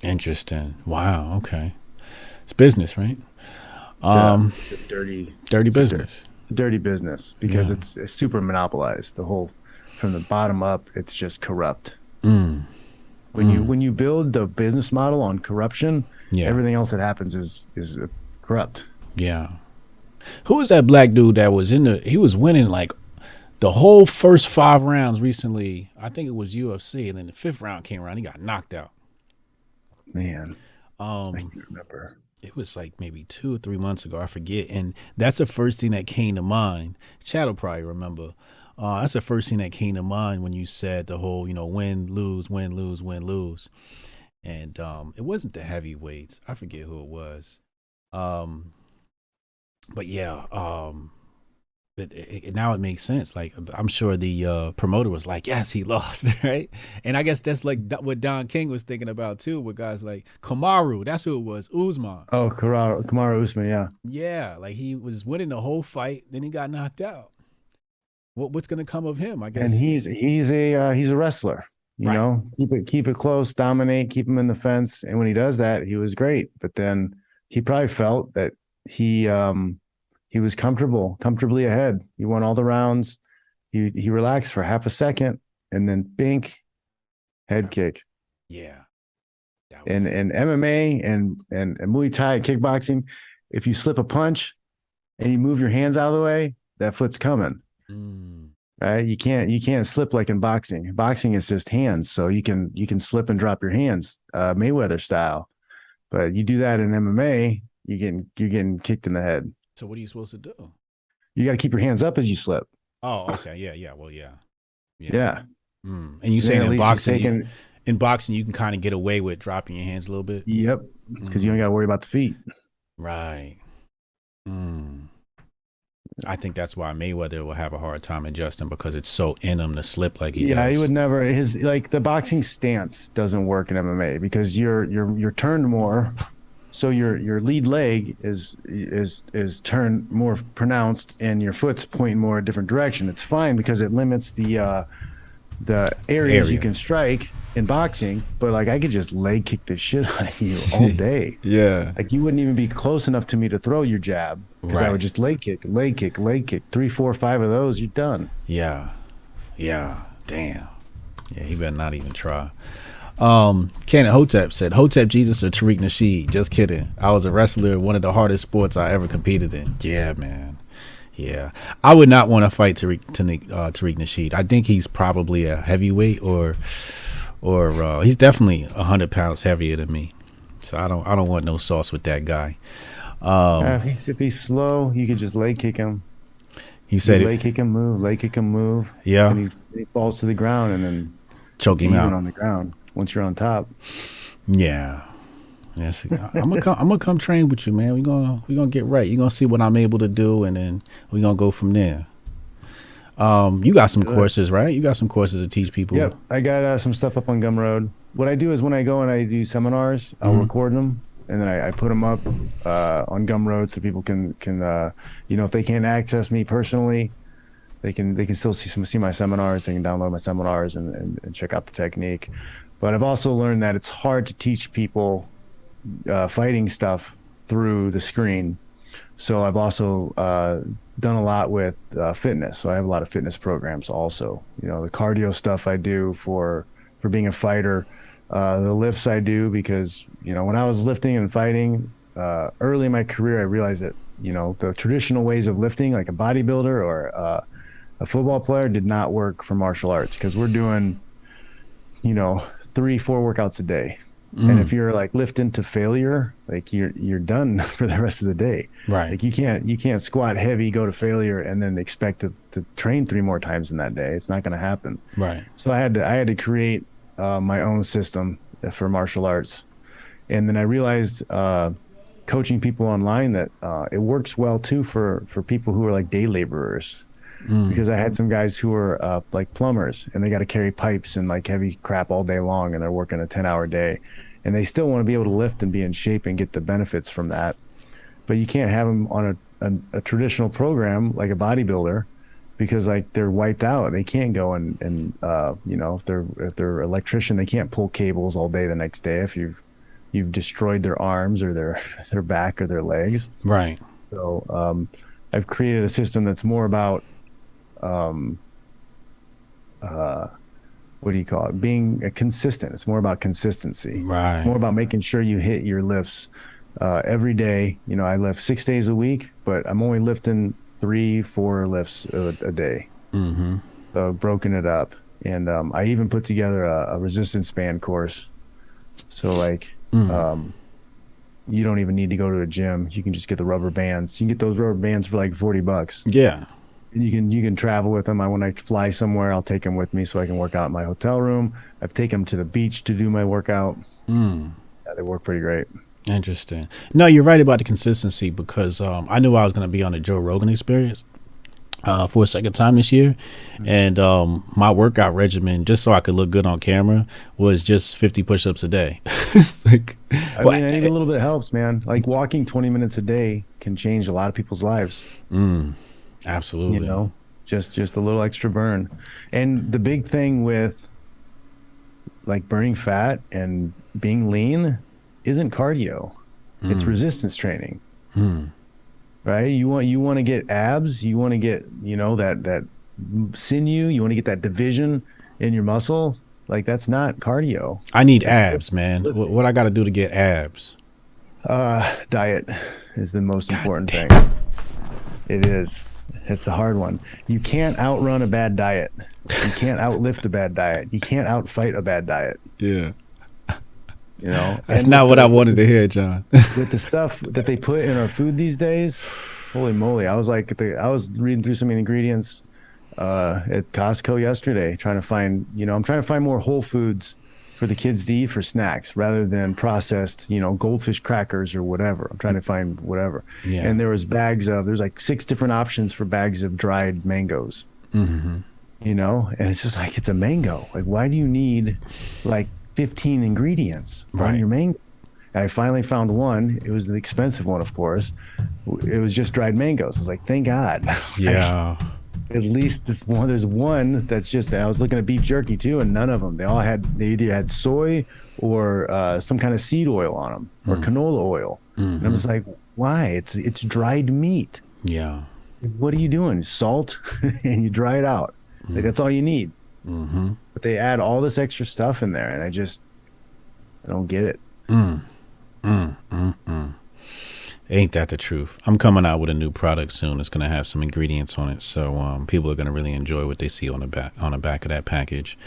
B: Interesting. Wow. Okay. It's business, right?
D: It's dirty
B: business.
D: dirty business because it's super monopolized. The whole from the bottom up, it's just corrupt. When you build the business model on corruption, everything else that happens is corrupt.
B: Yeah. Who was that black dude that was he was winning like the whole first 5 rounds recently? I think it was UFC, and then the 5th round came around, he got knocked out.
D: Man, I can't remember.
B: It was like maybe 2 or 3 months ago, I forget. And that's the first thing that came to mind. Chad will probably remember. That's the first thing that came to mind when you said the whole, win, lose, win, lose, win, lose. And it wasn't the heavyweights. I forget who it was. But yeah, now it makes sense. Like, I'm sure the promoter was like, yes, he lost, right? And I guess that's like what Don King was thinking about too, with guys like Kamaru. That's who it was, Usman.
D: Oh, Kamaru Usman, yeah.
B: Yeah, like he was winning the whole fight, then he got knocked out. What's going to come of him, I guess?
D: And he's a wrestler. You know, keep it close, dominate, keep him in the fence. And when he does that, he was great. But then he probably felt that he was comfortably ahead. He won all the rounds. He relaxed for half a second, and then bink, head kick.
B: Yeah.
D: And MMA and Muay Thai, kickboxing, if you slip a punch and you move your hands out of the way, that foot's coming. Right? You can't slip like in boxing. Boxing is just hands, so you can slip and drop your hands, Mayweather style. But you do that in MMA, you're getting kicked in the head.
B: So what are you supposed to do?
D: You got to keep your hands up as you slip.
B: Oh, okay, yeah. Well, yeah. And you saying in boxing you can kind of get away with dropping your hands a little bit.
D: Yep, because you don't got to worry about the feet.
B: Right. I think that's why Mayweather will have a hard time adjusting, because it's so in him to slip like he does.
D: Yeah, he would never. The boxing stance doesn't work in MMA because you're turned more, so your lead leg is turned more pronounced, and your foot's pointing more a different direction. It's fine because it limits the areas you can strike in boxing, but like I could just leg kick the shit out of you all day.
B: Yeah.
D: Like you wouldn't even be close enough to me to throw your jab, because I would just leg kick, 3, 4, 5 of those, you're done.
B: Yeah. Damn. Yeah, he better not even try. Canon Hotep said, Hotep Jesus or Tariq Nasheed? Just kidding. I was a wrestler, one of the hardest sports I ever competed in. Yeah, man. Yeah, I would not want to fight Tariq Nasheed. I think he's probably a heavyweight, or he's definitely 100 pounds heavier than me. So I don't want no sauce with that guy.
D: If he's slow, you could just leg kick him.
B: He said
D: leg kick him, move.
B: Yeah,
D: and he falls to the ground, and then
B: choke him out
D: on the ground once you're on top.
B: Yeah. Yes, I'm gonna come train with you, man. We're gonna get right. You're gonna see what I'm able to do, and then we're gonna go from there. You got some courses, right? You got some courses to teach people.
D: Yep, I got some stuff up on Gumroad. What I do is when I go and I do seminars, I'll record them, and then I put them up on Gumroad so people can if they can't access me personally, they can still see my seminars. They can download my seminars and check out the technique. But I've also learned that it's hard to teach people fighting stuff through the screen. So I've also done a lot with fitness. So I have a lot of fitness programs also. The cardio stuff I do for being a fighter, the lifts I do because, when I was lifting and fighting early in my career, I realized that, the traditional ways of lifting, like a bodybuilder or a football player, did not work for martial arts, because we're doing, 3-4 workouts a day. And if you're like lifting to failure, like you're done for the rest of the day.
B: Right.
D: Like you can't squat heavy, go to failure, and then expect to train 3 more times in that day. It's not going to happen.
B: Right.
D: So I had to create my own system for martial arts. And then I realized coaching people online that it works well too for people who are like day laborers. Because I had some guys who were like plumbers, and they got to carry pipes and like heavy crap all day long, and they're working a 10-hour day, and they still want to be able to lift and be in shape and get the benefits from that. But you can't have them on a traditional program like a bodybuilder, because like they're wiped out. They can't go and if they're an electrician, they can't pull cables all day the next day if you've destroyed their arms or their back or their legs.
B: Right.
D: So I've created a system that's more about what do you call it? Being consistent. It's more about consistency. It's more
B: Right.
D: about making sure you hit your lifts every day. You know, I lift 6 days a week, but I'm only lifting 3, 4 lifts a day.
B: Mm-hmm.
D: So I've broken it up. And I even put together a resistance band course. So like, you don't even need to go to a gym. You can just get the rubber bands. You can get those rubber bands for like $40.
B: Yeah.
D: And you can travel with them. When I fly somewhere, I'll take them with me so I can work out in my hotel room. I've taken them to the beach to do my workout. Yeah, they work pretty great.
B: Interesting. No, you're right about the consistency because I knew I was going to be on the Joe Rogan Experience for a second time this year, and my workout regimen, just so I could look good on camera, was just 50 push-ups a day. It's like,
D: I mean, I think a little bit helps, man. Like walking 20 minutes a day can change a lot of people's lives.
B: Absolutely.
D: You know, just a little extra burn. And the big thing with like burning fat and being lean isn't cardio. It's resistance training. Right? You want to get abs, you want to get, you know, that sinew, you want to get that division in your muscle. Like that's not cardio.
B: I need abs, man. What I got to do to get abs?
D: Diet is the most important thing. It is. It's the hard one. You can't outrun a bad diet. You can't outlift a bad diet. You can't outfight a bad diet.
B: Yeah.
D: You know,
B: That's not what I wanted to hear, John.
D: With the stuff that they put in our food these days, holy moly! I was reading through some ingredients at Costco yesterday, trying to find, I'm trying to find more whole foods for the kids to eat for snacks rather than processed, goldfish crackers or whatever. I'm trying to find whatever.
B: Yeah.
D: And there's like 6 different options for bags of dried mangoes. And it's just like, it's a mango. Like, why do you need like 15 ingredients on your mango? And I finally found one. It was an expensive one, of course. It was just dried mangoes. I was like, thank God.
B: Yeah.
D: At least there's one that's just, I was looking at beef jerky too, and none of them, they either had soy or some kind of seed oil on them or canola oil. And I was like, why? It's dried meat.
B: Yeah.
D: What are you doing? Salt and you dry it out. Like, that's all you need. But they add all this extra stuff in there, and I don't get it.
B: Ain't that the truth? I'm coming out with a new product soon. It's going to have some ingredients on it, so people are going to really enjoy what they see on the back of that package.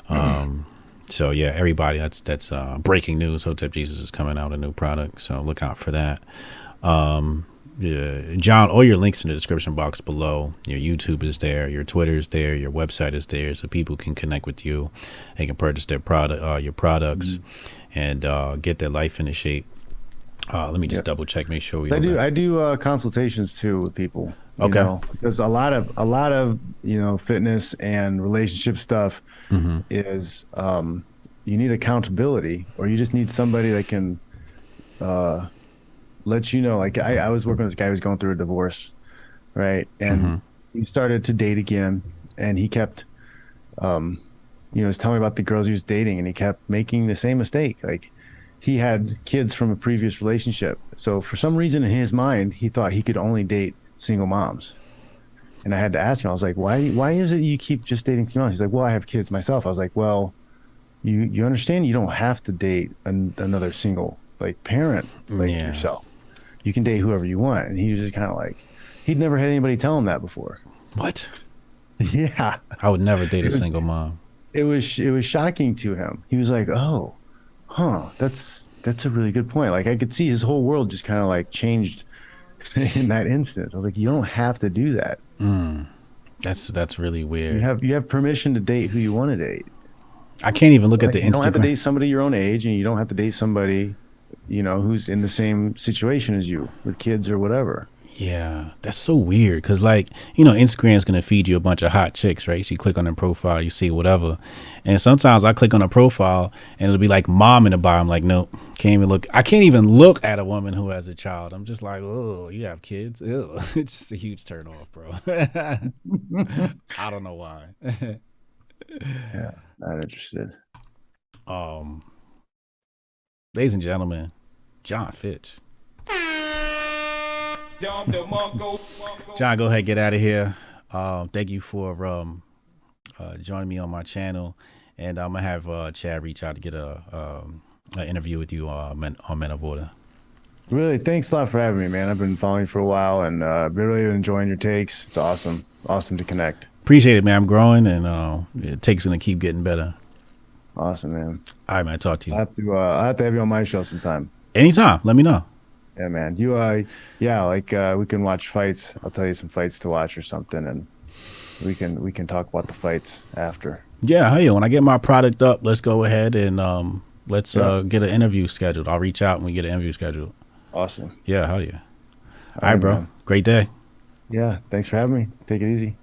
B: So yeah, everybody, that's breaking news. Hotep Jesus is coming out with a new product, so look out for that. Yeah, John, all your links in the description box below. Your YouTube is there, your Twitter is there, your website is there, so people can connect with you. They can purchase their your products, and get their life into shape. Let me just double check, make sure we.
D: I do consultations too with people.
B: Okay.
D: Because a lot of fitness and relationship stuff is you need accountability, or you just need somebody that can let you know. Like I was working with this guy who was going through a divorce, right? And he started to date again, and he kept was telling me about the girls he was dating, and he kept making the same mistake. Like, he had kids from a previous relationship, so for some reason in his mind he thought he could only date single moms. And I had to ask him, I was like, why is it you keep just dating single moms? He's like, well, I have kids myself. I was like, well, you understand you don't have to date another single parent yourself. You can date whoever you want. And he was just kind of like, he'd never had anybody tell him that before.
B: What?
D: Yeah,
B: I would never date a single mom.
D: It was shocking to him. He was like, oh, that's a really good point. Like, I could see his whole world just kind of changed in that instance. I was like, you don't have to do that.
B: That's really weird.
D: You have permission to date who you want to date.
B: I can't even look at the Instagram.
D: You don't have to date somebody your own age, and you don't have to date somebody who's in the same situation as you with kids or whatever.
B: Yeah, that's so weird, because Instagram's gonna feed you a bunch of hot chicks, right? So you click on their profile, you see whatever, and sometimes I click on a profile and it'll be like mom in the bio. I'm like, nope, can't even look. I can't even look at a woman who has a child. I'm just like, oh, you have kids? Ew. It's just a huge turn off, bro. I don't know why.
D: Yeah, not interested.
B: Ladies and gentlemen, Jon Fitch. John, go ahead, get out of here. Thank you for joining me on my channel, and I'm gonna have Chad reach out to get an interview with you on Men of Order.
D: Really, thanks a lot for having me, man. I've been following you for a while, and been really enjoying your takes. It's awesome to connect.
B: Appreciate it, man. I'm growing, and it takes gonna keep getting better.
D: Awesome, man.
B: All right, man. Talk to you.
D: I have to have you on my show sometime.
B: Anytime. Let me know.
D: Yeah, man. You, we can watch fights. I'll tell you some fights to watch or something, and we can talk about the fights after.
B: Yeah, hell yeah. When I get my product up, let's go ahead and let's get an interview scheduled. I'll reach out when we get an interview scheduled.
D: Awesome.
B: Yeah, hell yeah. All right, bro. Man. Great day.
D: Yeah. Thanks for having me. Take it easy.